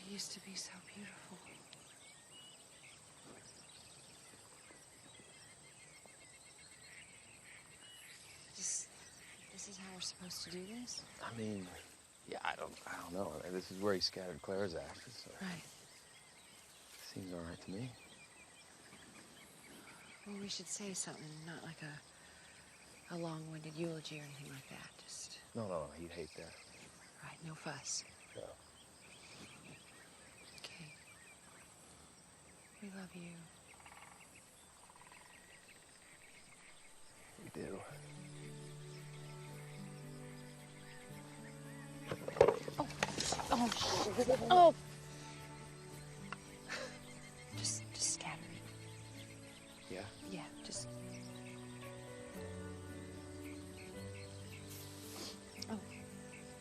It used to be so beautiful. This is how we're supposed to do this? I mean, yeah, I don't know. I mean, this is where he scattered Claire's ashes, so. Right. Seems all right to me. Well, we should say something, not like a long-winded eulogy or anything like that. Just. No, he'd hate that. Right, no fuss. No. Okay. We love you. We do. Oh! Just scatter it. Yeah? Yeah, just. Oh.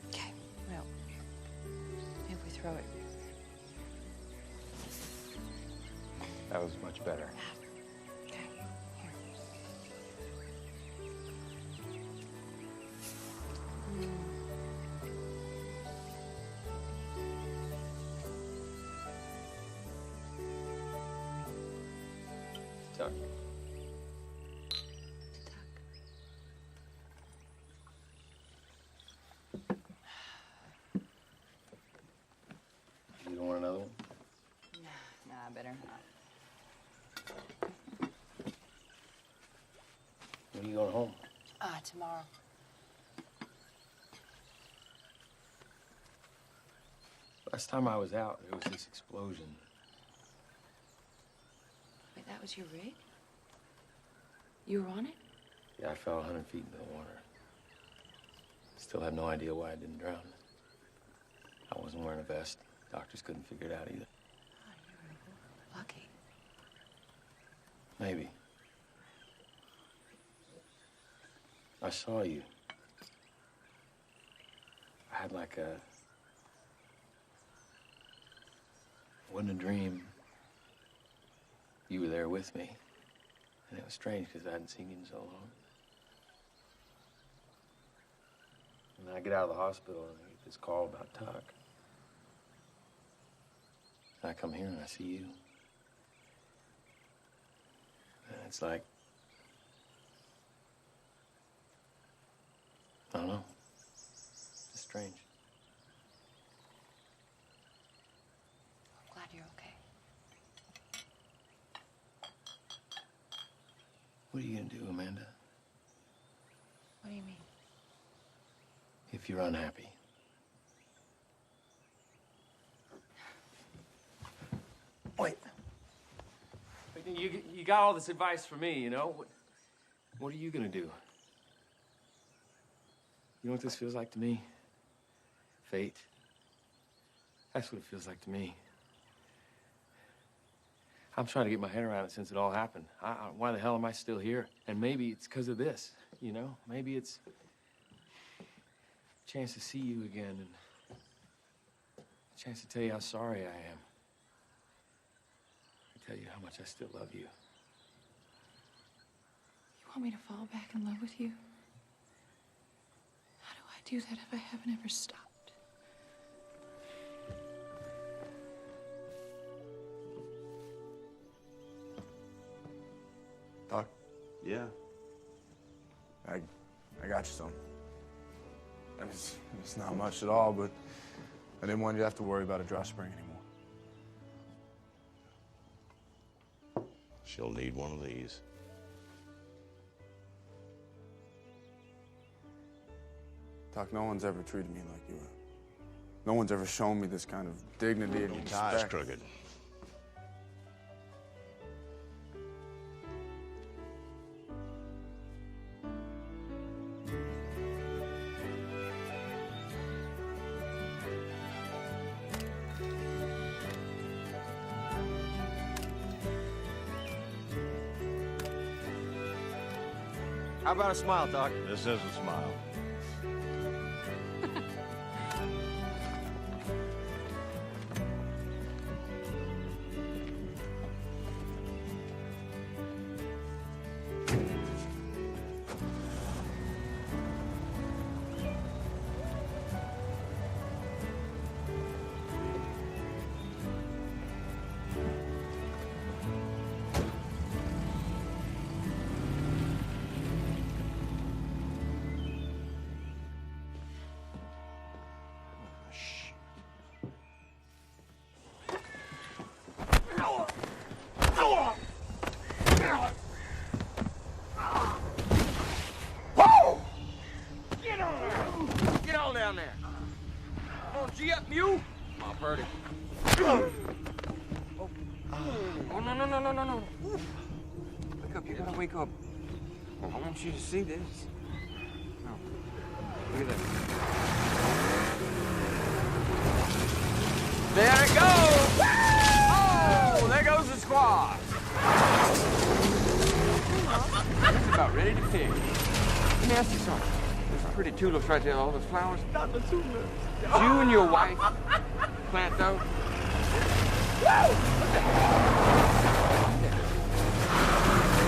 Okay, well. If we throw it. That was much better. Okay, here. Tuck. You don't want another one? Nah, better not. When are you going home? Tomorrow. Last time I was out, there was this explosion. Wait, that was your rig? You were on it? Yeah, I fell 100 feet into the water. Still have no idea why I didn't drown. I wasn't wearing a vest. Doctors couldn't figure it out either. Lucky. Maybe. I saw you. I had like a... It wasn't a dream. You were there with me. And it was strange because I hadn't seen you in so long. And I get out of the hospital and I get this call about Tuck. And I come here and I see you. And it's like... I don't know. It's strange. I'm glad you're okay. What are you gonna do, Amanda? What do you mean? If you're unhappy. Wait. You got all this advice for me, you know? What are you gonna do? You know what this feels like to me? Fate. That's what it feels like to me. I'm trying to get my head around it since it all happened. Why the hell am I still here? And maybe it's because of this, you know? Maybe it's a chance to see you again and a chance to tell you how sorry I am. I tell you how much I still love you. You want me to fall back in love with you? How do I do that if I haven't ever stopped? Doc? Yeah? I got you some. I mean, it's not much at all, but I didn't want you to have to worry about a dry spring anymore. She'll need one of these. Doc, no one's ever treated me like you have. No one's ever shown me this kind of dignity and Your tie's respect. crooked. How about a smile, Doc? This is a smile. Down there. Come on, G up, mule. Come on, Purdy. Oh, no. Wake up, you gotta wake up. I want you to see this. No. Look at that. There it goes! Oh, there goes the squad. It's about ready to pick. Let me ask you something. There's pretty tulips right there, all those flowers. Not the tulips. Did you and your wife plant those?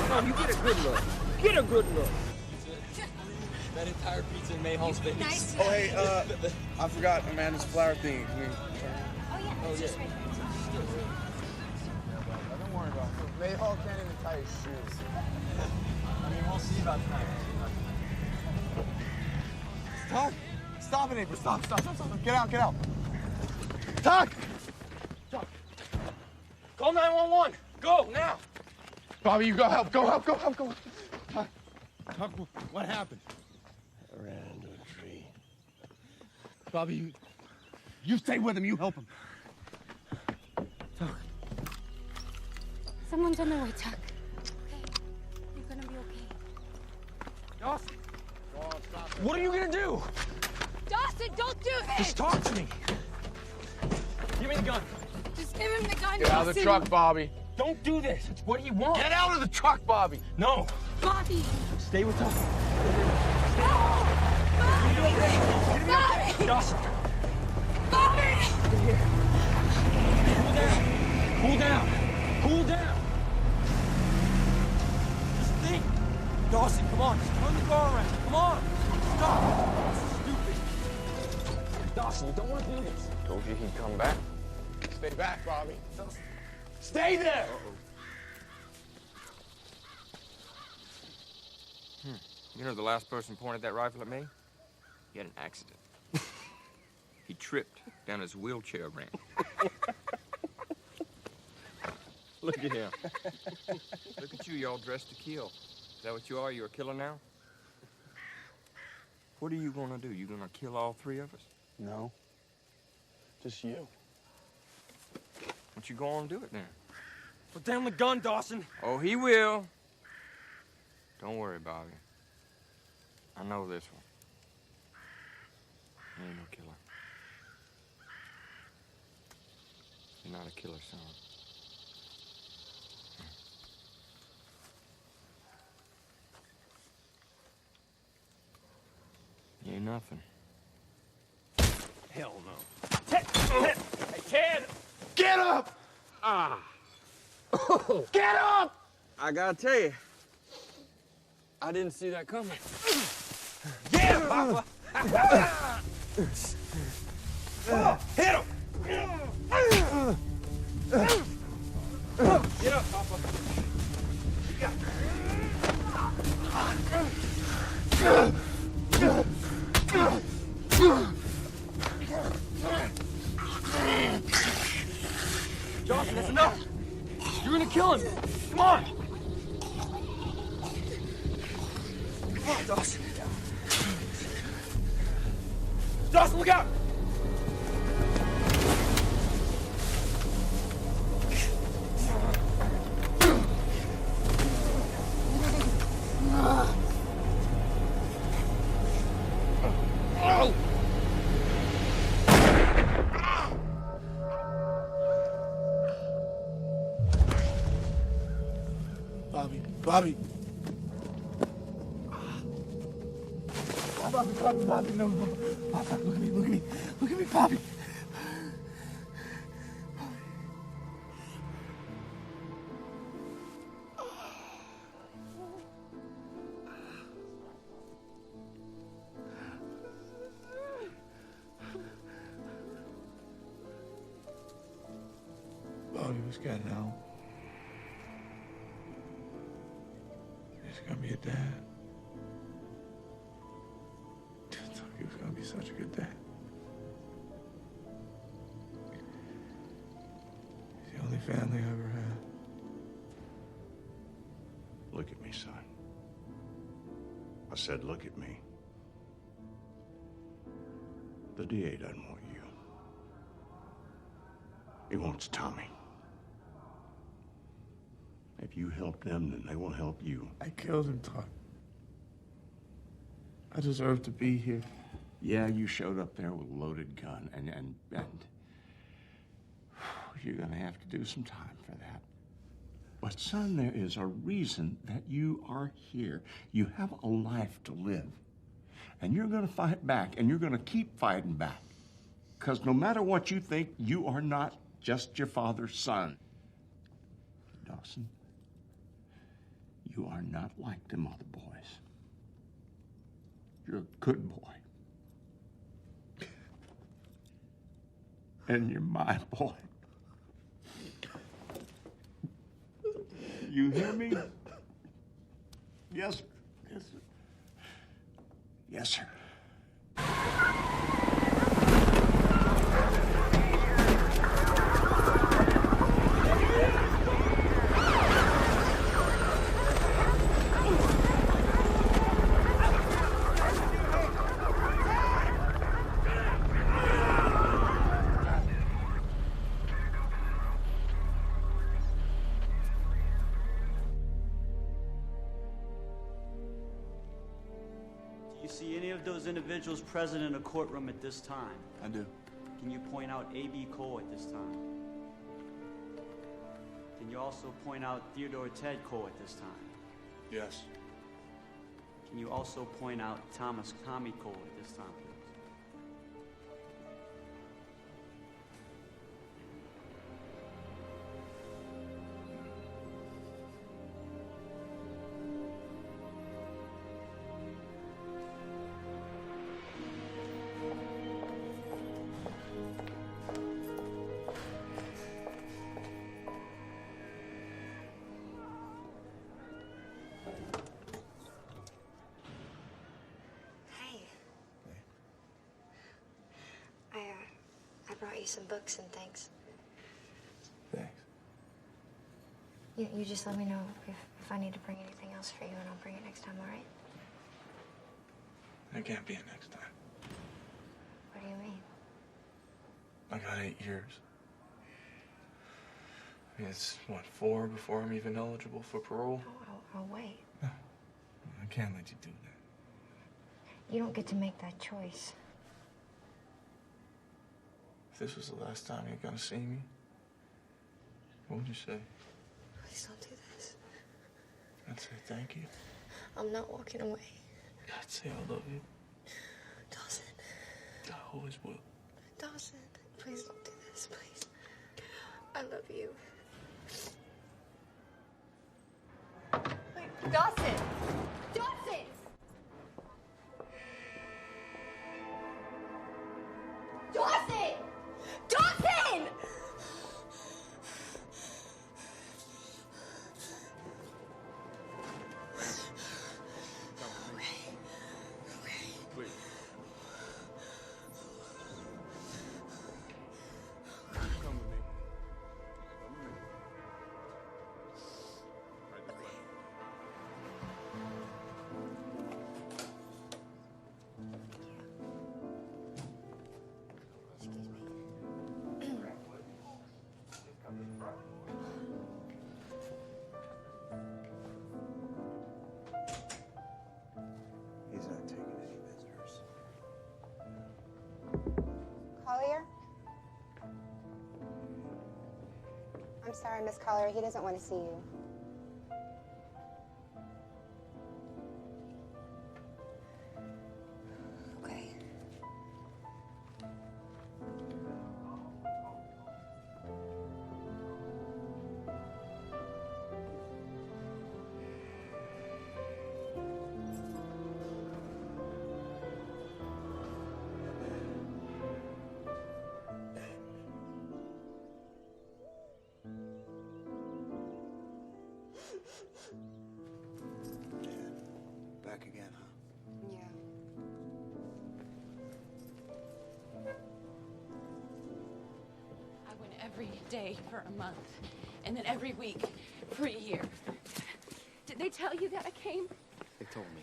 No, you get a good look. Get a good look. That entire pizza in Mayhall's face. Nice. Oh, hey, I forgot Amanda's flower thing. Oh, yeah. It's just right there. Don't worry about it. Mayhall can't even tie his shoes. I mean, we'll see about tonight. Tuck! Stop it, April. Stop. Get out. Tuck! Call 911. Go, now. Bobby, you go help. Go help. Tuck, what happened? I ran into a tree. Bobby, you stay with him. You help him. Someone's on their way, Tuck. Okay. You're gonna be okay. Dawson. What are you gonna do? Dawson, don't do this! Just talk to me. Give me the gun. Just give him the gun, Get out of the truck, Bobby. Don't do this. What do you want? Get out of the truck, Bobby. No. Bobby! Stay with us. Bobby! Dawson. Bobby! Cool down. Just think. Dawson, come on. Just turn the car around. Come on. Stop. Stupid. Dawson, you don't want to do this. Told you he'd come back. Stay back, Bobby. Stay there! You know the last person pointed that rifle at me? He had an accident. He tripped down his wheelchair ramp. Look at him. Look at you all dressed to kill. Is that what you are? You're a killer now? What are you gonna do? You gonna kill all three of us? No. Just you. What you gonna do it then? Put down the gun, Dawson. Oh, he will. Don't worry, Bobby. I know this one. He ain't no killer. You're not a killer, son. You ain't nothing. Hell no. Hey, Ted! Get up! Get up! I gotta tell you, I didn't see that coming. Yeah, Papa! Hit him! Get up, Papa. Dawson, that's enough. You're gonna kill him. Come on. Come on, Dawson. Dawson, look out! Bobby. Poppy, no. Poppy, look at me, look at me. Look at me, Poppy. Bobby was getting help. He's gonna be a dad. I thought he was gonna be such a good dad. He's the only family I ever had. Look at me, son. I said, look at me. The DA doesn't want you. He wants Tommy. If you help them, then they will help you. I killed him, Todd. I deserve to be here. Yeah, you showed up there with a loaded gun, and you're gonna have to do some time for that. But son, there is a reason that you are here. You have a life to live. And you're gonna fight back, and you're gonna keep fighting back. Because no matter what you think, you are not just your father's son. Dawson, you are not like them other boys. You're a good boy. And you're my boy. You hear me? Yes, sir. Yes, sir. Yes, sir. Do you see any of those individuals present in a courtroom at this time? I do. Can you point out A.B. Cole at this time? Can you also point out Theodore Ted Cole at this time? Yes. Can you also point out Tommy Cole at this time, please? I brought you some books and things. Thanks. You just let me know if I need to bring anything else for you, and I'll bring it next time, all right? There can't be a next time. What do you mean? I got 8 years. I mean, it's, what, 4 before I'm even eligible for parole? I'll wait. No, I can't let you do that. You don't get to make that choice. If this was the last time you're gonna see me, what would you say? Please don't do this. I'd say thank you. I'm not walking away. I'd say I love you. Dawson. I always will. Dawson, please don't do this, please. I love you. Wait, Dawson! Dawson! Dawson! Dawson! Please. Come with me. Come with me. Right this way. He's not taking any visitors. Collier? I'm sorry, Miss Collier. He doesn't want to see you. back again, huh? Yeah. I went every day for a month, and then every week for a year. Did they tell you that I came? They told me.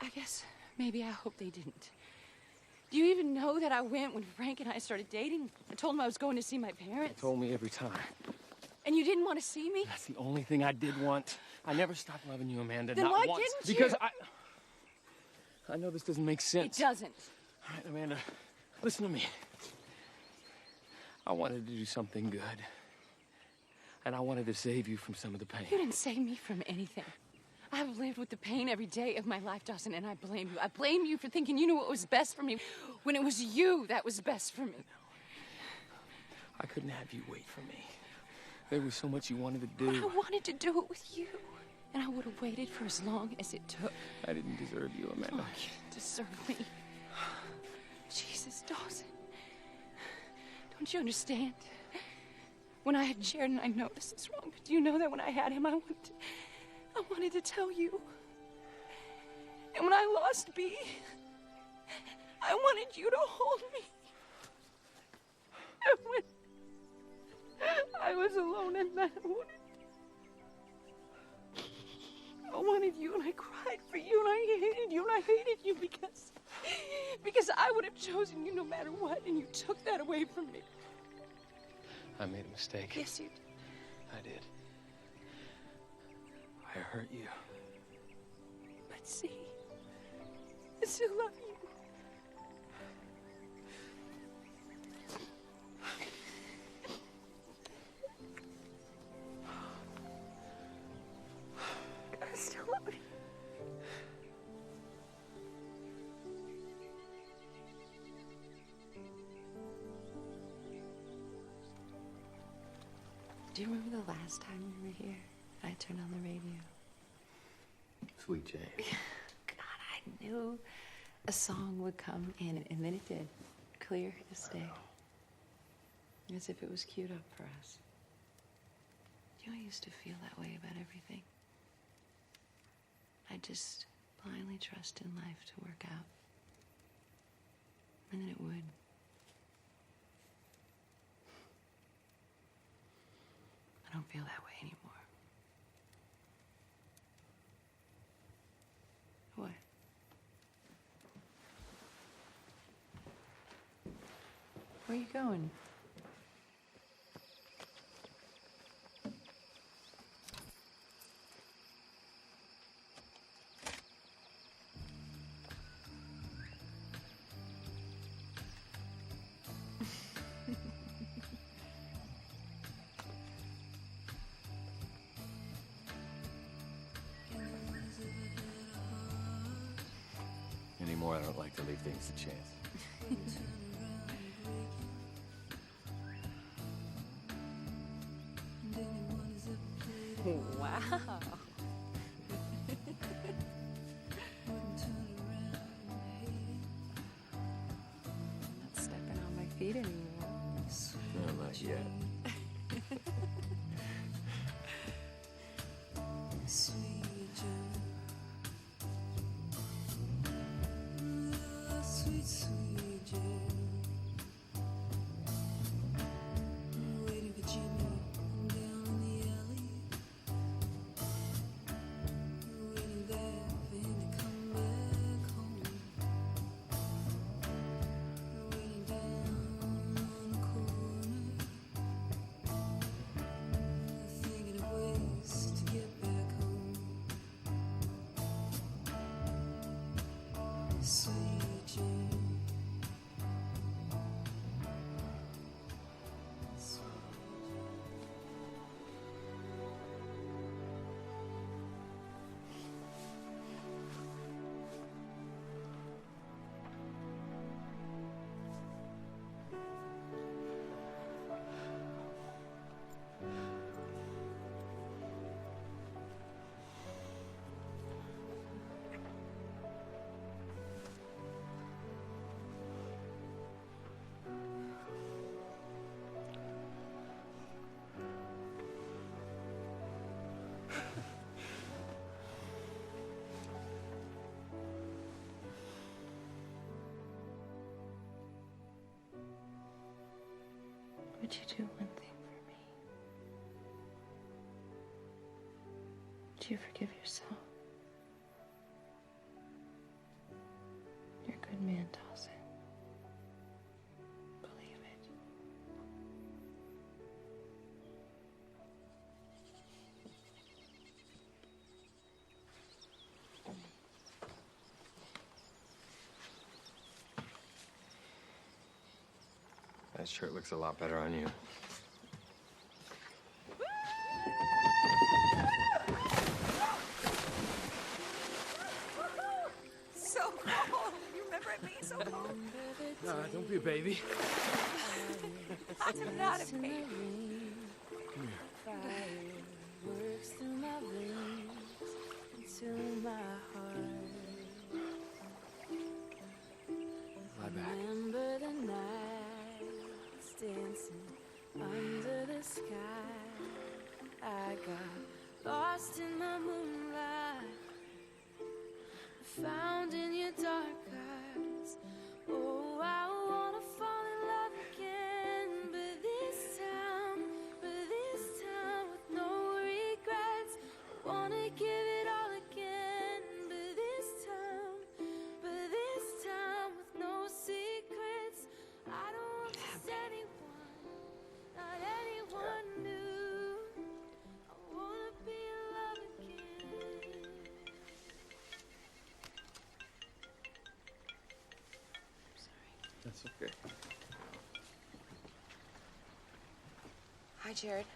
I guess maybe I hope they didn't. Do you even know that I went when Frank and I started dating? I told him I was going to see my parents. They told me every time. And you didn't want to see me? That's the only thing I did want. I never stopped loving you, Amanda. Then not why once. didn't you? Because I know this doesn't make sense. It doesn't. All right, Amanda, listen to me. I wanted to do something good. And I wanted to save you from some of the pain. You didn't save me from anything. I've lived with the pain every day of my life, Dawson, and I blame you. I blame you for thinking you knew what was best for me when it was you that was best for me. I couldn't have you wait for me. There was so much you wanted to do. But I wanted to do it with you. And I would have waited for as long as it took. I didn't deserve you, Amanda. Oh, you didn't deserve me. Jesus, Dawson. Don't you understand? When I had Jared and I know this is wrong, but do you know that when I had him, I wanted to tell you. And when I lost B, I wanted you to hold me. And when I was alone at night, I wanted you, and I cried for you, and I hated you, and I hated you because I would have chosen you no matter what, and you took that away from me. I made a mistake. Yes, you did. I did. I hurt you. But see, I still love you. I still love you. Do you remember the last time you were here? I turned on the radio. Sweet Jane. God, I knew a song would come in, and then it did. Clear as day. As if it was queued up for us. You know, I used to feel that way about everything. I just blindly trust in life to work out. And then it would. I don't feel that way anymore. What? Where are you going? Anymore, I don't like to leave things to chance. Wow. Not stepping on my feet anymore. No, not yet. Sweet, sweet Jane. Waiting for Jimmy down in the alley. Waiting there for him to come back home. Waiting down on the corner. Thinking of ways to get back home. Sweet Jane. Would you do one thing for me? Would you forgive yourself? You're a good man, Dawson. Believe it. That shirt looks a lot better on you. So cold. You remember it being so cold? Nah, don't be a baby. I'm not a baby. Come here. Works through my veins into my heart. Lie back. Remember the nights dancing under the sky. I got lost in the moonlight, found in your dark eyes. Oh, I wanna fall in love again, but this time with no regrets. I wanna give it all again, but this time with no secrets. I don't want to miss anyone, not anyone new. I wanna be in love again. That's okay. Hi, Jared.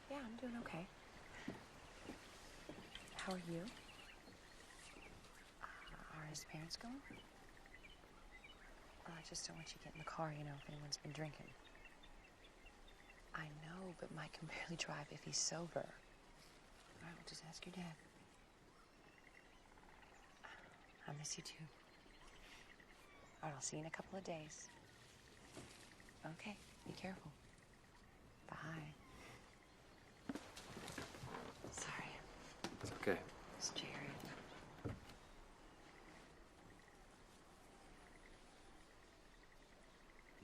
Yeah, I'm doing okay. How are you? Are his parents going? I just don't want you to get in the car, you know, if anyone's been drinking. I know, but Mike can barely drive if he's sober. All right, we'll just ask your dad. I miss you too. All right, I'll see you in a couple of days. Okay, be careful. Bye. Sorry. It's okay. It's Jared.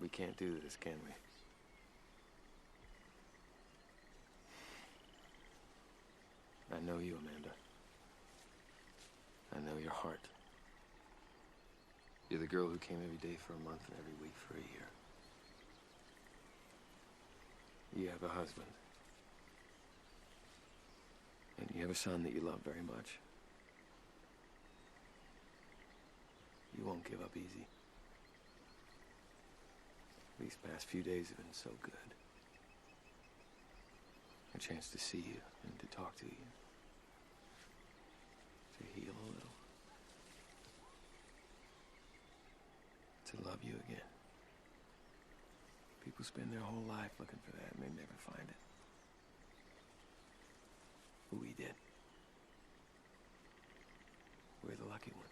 We can't do this, can we? I know you, Amanda. I know your heart. You're the girl who came every day for a month and every week for a year. You have a husband. And you have a son that you love very much. You won't give up easy. These past few days have been so good. A chance to see you and to talk to you. To heal a little. To love you again. People spend their whole life looking for that and they never find it. But we did. We're the lucky ones.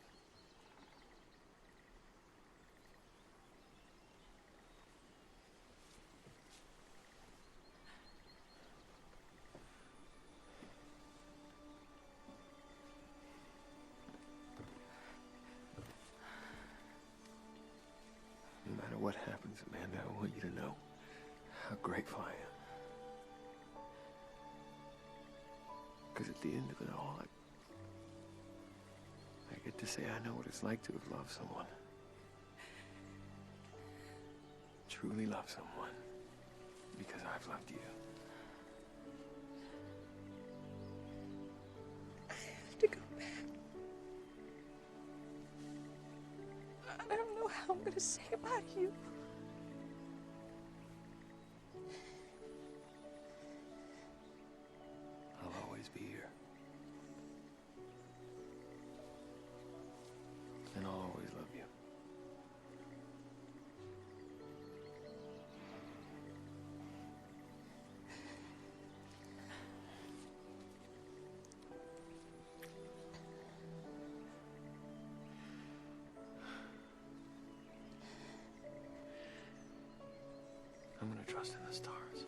No matter what happens, Amanda, I want you to know how grateful I am. Because at the end of it all, I get to say I know what it's like to have loved someone. Truly loved someone. Because I've loved you. I have to go back. I don't know how I'm gonna say about you. I'll always be here. And I'll always love you. I'm gonna trust in the stars.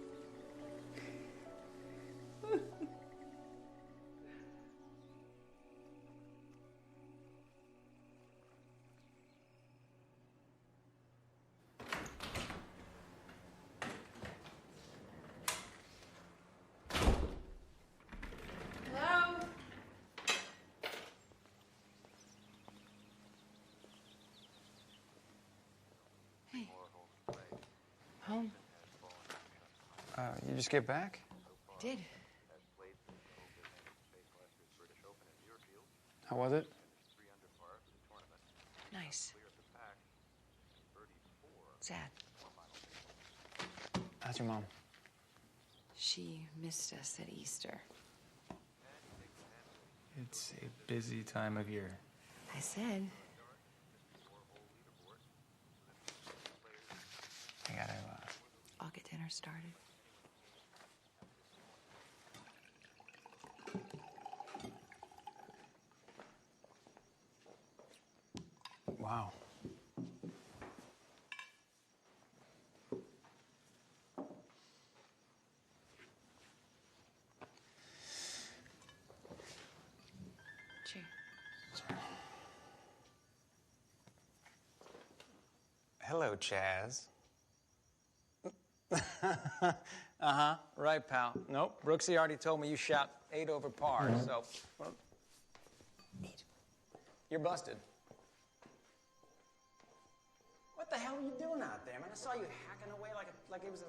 just get back? I did. How was it? Nice. Sad. How's your mom? She missed us at Easter. It's a busy time of year. I said. I gotta, I'll get dinner started. Wow. Cheers. Hello, Chaz. Uh-huh. Right, pal. Nope. Brooksy already told me you shot 8 over par, so... Well, 8. You're busted. What the hell are you doing out there, man? I saw you hacking away like it was a...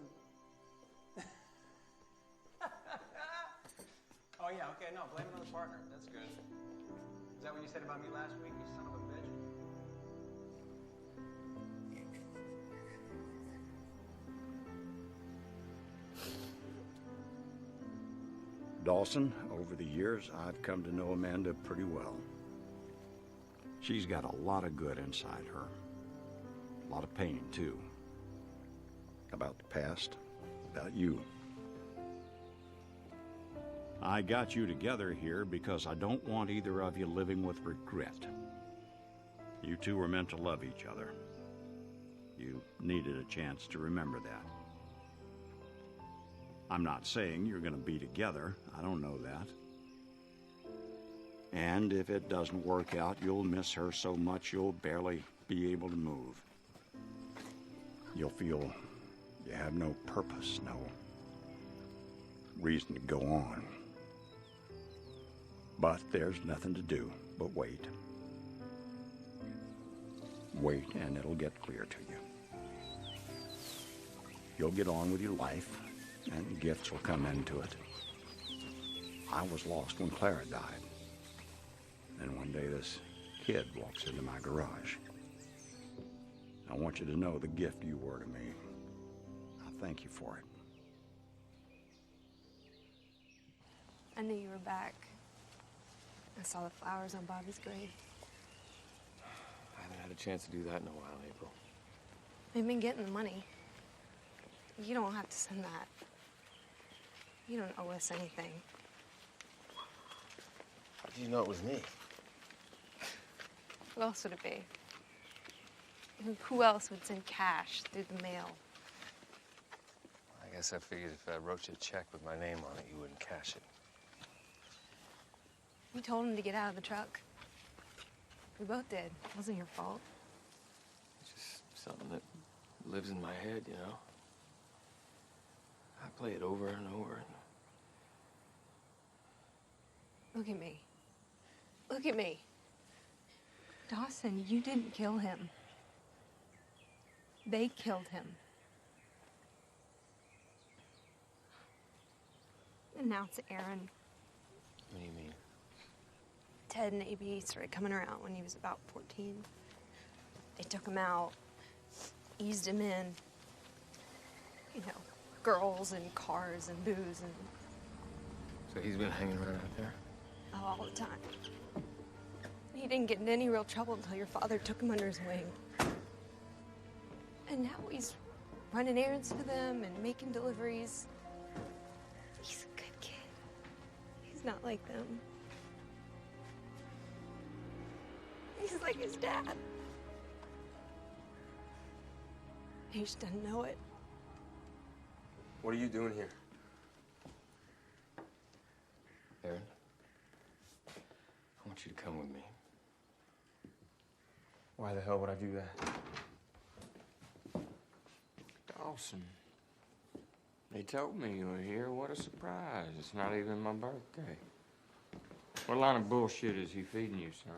Oh, yeah, okay, no, blame it on the partner. That's good. Is that what you said about me last week, you son of a bitch? Dawson, over the years, I've come to know Amanda pretty well. She's got a lot of good inside her. A lot of pain, too. About the past, about you. I got you together here because I don't want either of you living with regret. You two were meant to love each other. You needed a chance to remember that. I'm not saying you're going to be together. I don't know that. And if it doesn't work out, you'll miss her so much you'll barely be able to move. You'll feel you have no purpose, no reason to go on. But there's nothing to do but wait. Wait, and it'll get clear to you. You'll get on with your life, and gifts will come into it. I was lost when Clara died. Then one day this kid walks into my garage. I want you to know the gift you were to me. I thank you for it. I knew you were back. I saw the flowers on Bobby's grave. I haven't had a chance to do that in a while, April. We've been getting the money. You don't have to send that. You don't owe us anything. How did you know it was me? What else would it be? Who else would send cash through the mail? I guess I figured if I wrote you a check with my name on it, you wouldn't cash it. You told him to get out of the truck. We both did. It wasn't your fault. It's just something that lives in my head, you know? I play it over and over. Look at me. Look at me. Dawson, you didn't kill him. They killed him. And now it's Aaron. What do you mean? Ted and AB started coming around when he was about 14. They took him out, eased him in. You know, girls and cars and booze and... So he's been hanging around out there? all the time. He didn't get in any real trouble until your father took him under his wing. And now he's running errands for them and making deliveries. He's a good kid. He's not like them. He's like his dad. He just doesn't know it. What are you doing here? Aaron, I want you to come with me. Why the hell would I do that? Dawson. They told me you were here. What a surprise. It's not even my birthday. What line of bullshit is he feeding you, son?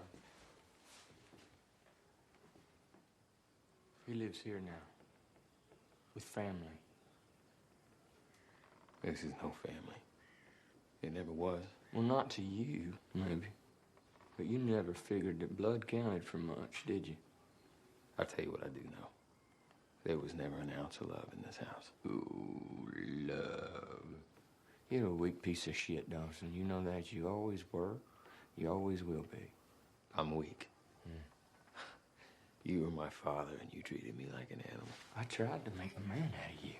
He lives here now. With family. This is no family. It never was. Well, not to you, maybe. But you never figured that blood counted for much, did you? I'll tell you what I do know. There was never an ounce of love in this house. Ooh, love. You're a weak piece of shit, Dawson. You know that. You always were. You always will be. I'm weak. You were my father, and you treated me like an animal. I tried to make a man out of you.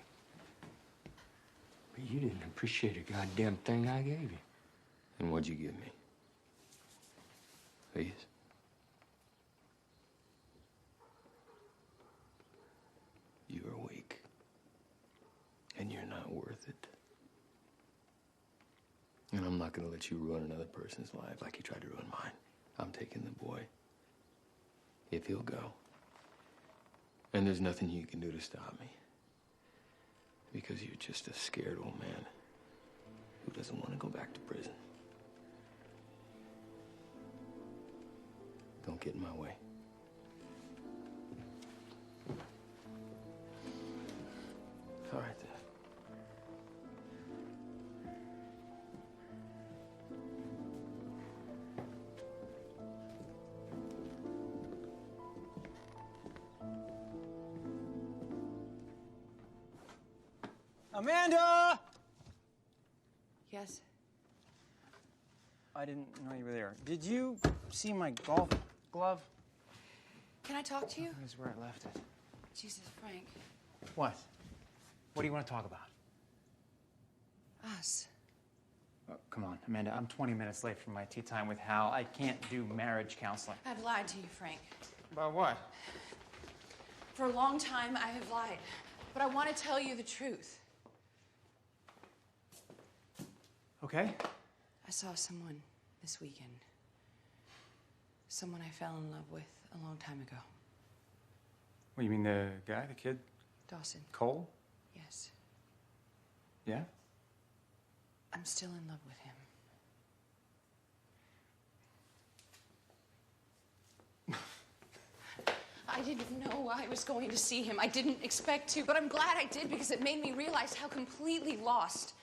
But you didn't appreciate a goddamn thing I gave you. And what'd you give me? Please? You are weak. And you're not worth it. And I'm not gonna let you ruin another person's life like you tried to ruin mine. I'm taking the boy. If he'll go. And there's nothing you can do to stop me. Because you're just a scared old man who doesn't want to go back to prison. Don't get in my way. All right, then. Amanda! Yes? I didn't know you were there. Did you see my golf glove? Can I talk to you? Here's where I left it. Jesus, Frank. What? What do you want to talk about? Us. Oh, come on, Amanda. I'm 20 minutes late for my tea time with Hal. I can't do marriage counseling. I've lied to you, Frank. About what? For a long time, I have lied. But I want to tell you the truth. Okay. I saw someone this weekend. Someone I fell in love with a long time ago. What, you mean the guy, the kid? Dawson. Cole? Yes. Yeah? I'm still in love with him. I didn't know I was going to see him. I didn't expect to, but I'm glad I did because it made me realize how completely lost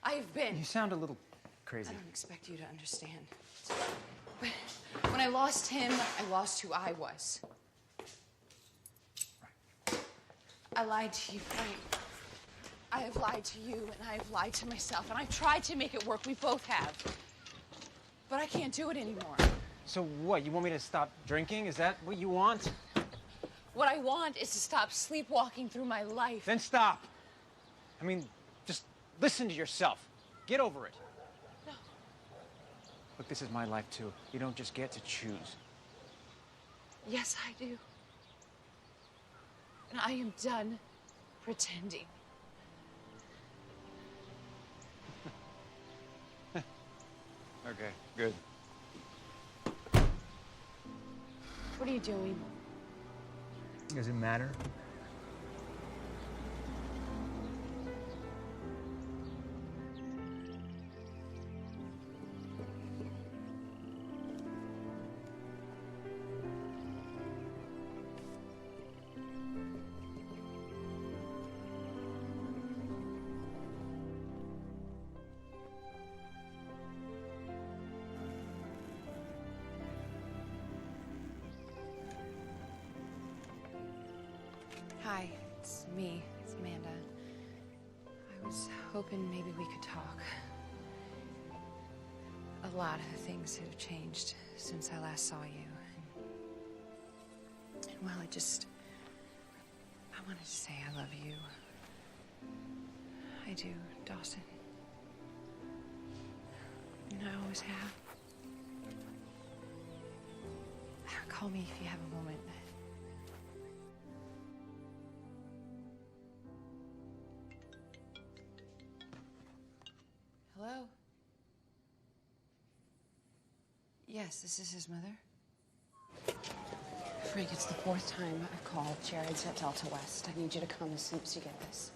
I have been. You sound a little crazy. I don't expect you to understand. But when I lost him, I lost who I was. I lied to you, Frank. I have lied to you, and I have lied to myself, and I've tried to make it work. We both have. But I can't do it anymore. So what, you want me to stop drinking? Is that what you want? What I want is to stop sleepwalking through my life. Then stop. I mean, just listen to yourself. Get over it. No. Look, this is my life, too. You don't just get to choose. Yes, I do. And I am done pretending. Okay, good. What are you doing? Does it matter? Hi, it's me. It's Amanda. I was hoping maybe we could talk. A lot of things have changed since I last saw you. And well, I wanted to say I love you. I do, Dawson. And I always have. Call me if you have a moment. Hello? Yes, this is his mother. Frank, it's the 4th time I've called. Jared's at Delta West. I need you to come as soon as you get this.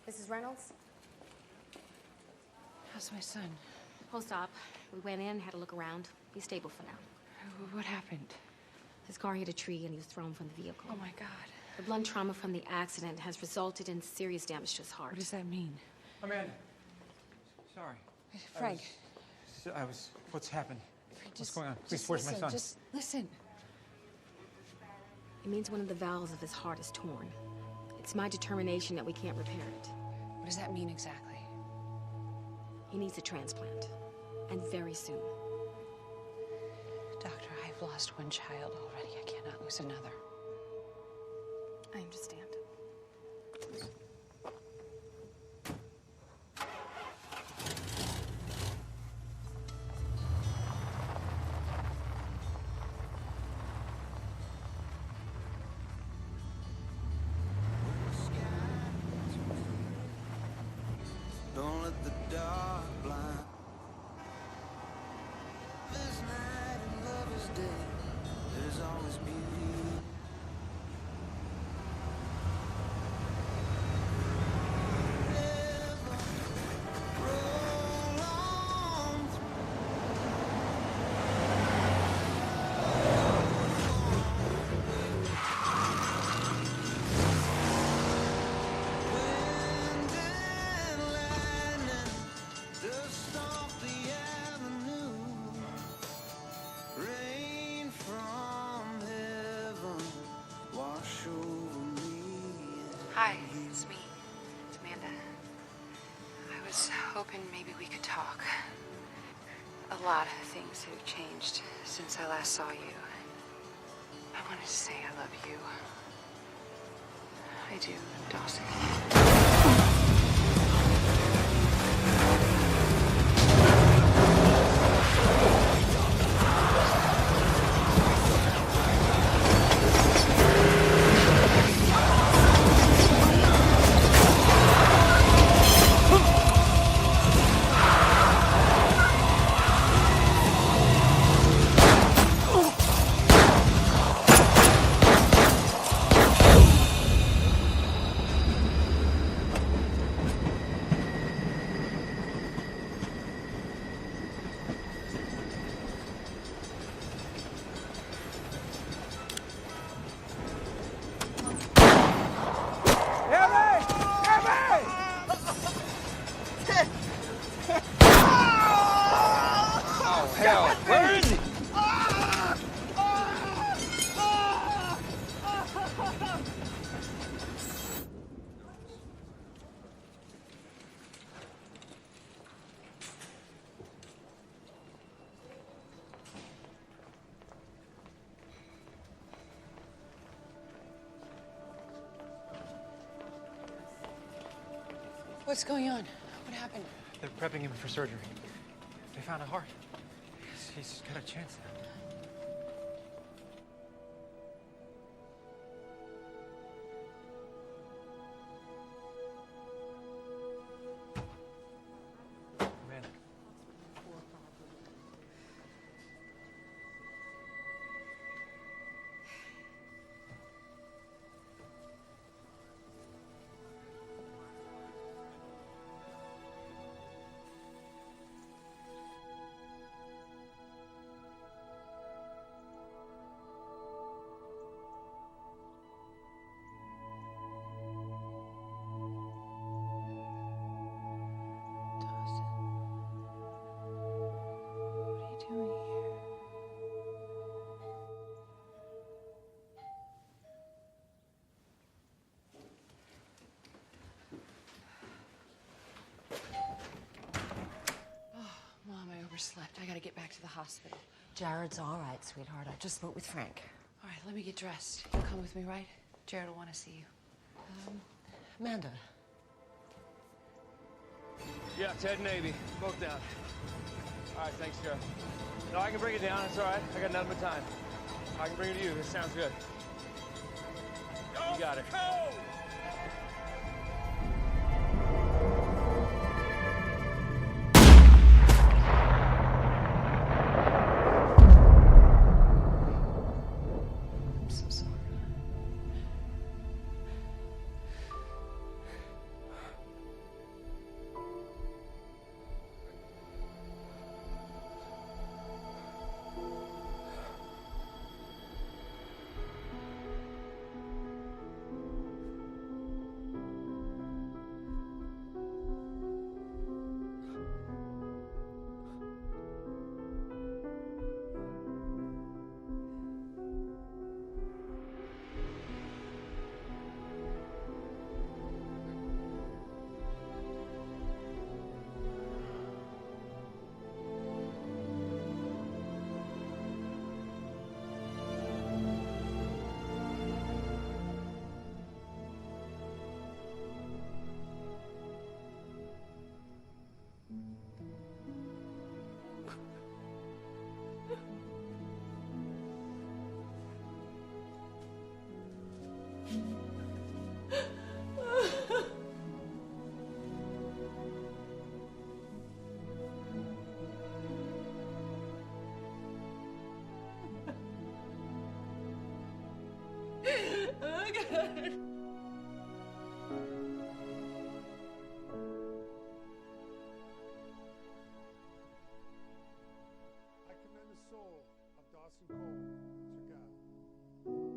Mrs. Reynolds? How's my son? Post-op. We went in, had a look around. He's stable for now. What happened? His car hit a tree and he was thrown from the vehicle. Oh, my God. The blunt trauma from the accident has resulted in serious damage to his heart. What does that mean? Amanda. Sorry. Frank. What's happened? What's Just- going on? Please, just where's my listen, son? Just listen. It means one of the valves of his heart is torn. It's my determination that we can't repair it. What does that mean exactly? He needs a transplant. And very soon. Doctor, I've lost one child already. I cannot lose another. I understand. Don't let the dark blind. This night and lover's day, there's always beauty. Hi, it's me. It's Amanda. I was hoping maybe we could talk. A lot of things have changed since I last saw you. I wanted to say I love you. I do, Dawson. What's going on? What happened? They're prepping him for surgery. They found a heart. He's got a chance now. Amanda. Mom, I overslept. I gotta get back to the hospital. Jared's all right, sweetheart. I just spoke with Frank. All right, let me get dressed. You'll come with me, right? Jared will want to see you. Amanda. Yeah, Ted and Navy, both down. All right, thanks, Jared. No, I can bring it down. It's all right. I got nothing but time. I can bring it to you. This sounds good. You got it. I'm so sorry. I commend the soul of Dawson Cole to God. Amen.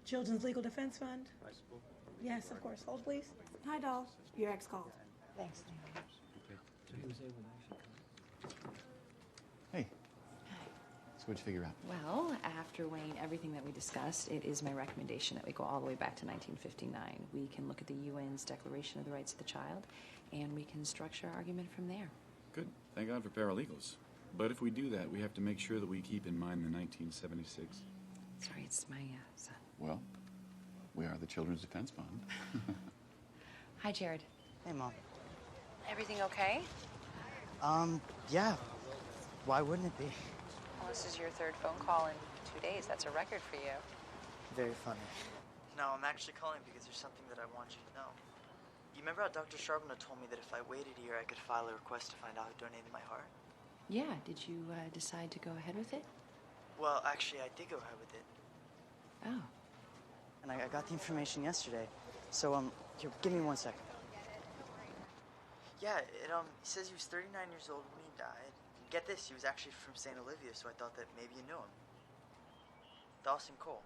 Children's Legal Defense Fund? Yes, of course. Hold, please. Hi, doll. Your ex called. Thanks. Hey. So what'd you figure out? Well, after weighing everything that we discussed, it is my recommendation that we go all the way back to 1959. We can look at the UN's Declaration of the Rights of the Child, and we can structure our argument from there. Good. Thank God for paralegals. But if we do that, we have to make sure that we keep in mind the 1976. Sorry, it's my son. Well, we are the Children's Defense Fund. Hi, Jared. Hey, Mom. Everything okay? Yeah. Why wouldn't it be? Well, this is your third phone call in 2 days. That's a record for you. Very funny. No, I'm actually calling because there's something that I want you to know. You remember how Dr. Charbonneau told me that if I waited a year, I could file a request to find out who donated my heart? Yeah, did you decide to go ahead with it? Well, actually, I did go ahead with it. Oh. And I got the information yesterday. So, here, give me 1 second. Yeah, it says he was 39 years old when he died. Get this, he was actually from St. Olivia, so I thought that maybe you knew him. Dawson Cole.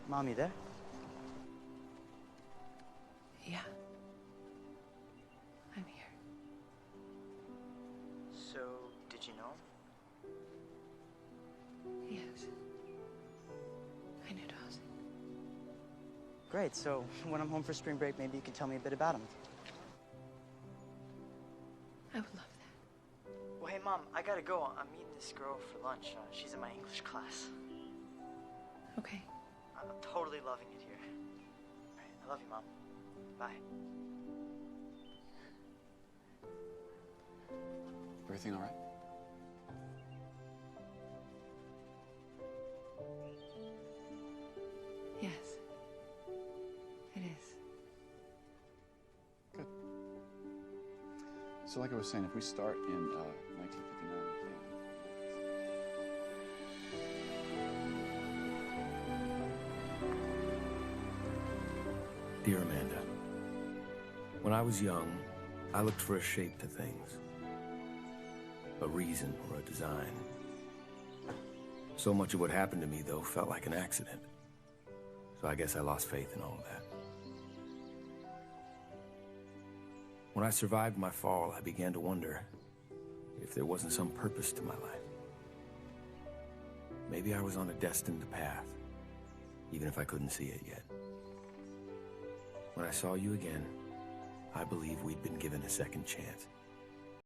Mom, you there? Yeah. I'm here. So, did you know him? Yes. I knew Dawson. Great, so when I'm home for spring break, maybe you can tell me a bit about him. I would love that. Well, hey, Mom, I gotta go. I'm meeting this girl for lunch. She's in my English class. Okay. I'm totally loving it here. All right, I love you, Mom. Bye. Everything all right? Yes. It is. Good. So like I was saying, if we start in 1959, Dear Amanda, when I was young, I looked for a shape to things, a reason or a design. So much of what happened to me, though, felt like an accident. So I guess I lost faith in all of that. When I survived my fall, I began to wonder if there wasn't some purpose to my life. Maybe I was on a destined path, even if I couldn't see it yet. When I saw you again, I believe we'd been given a second chance.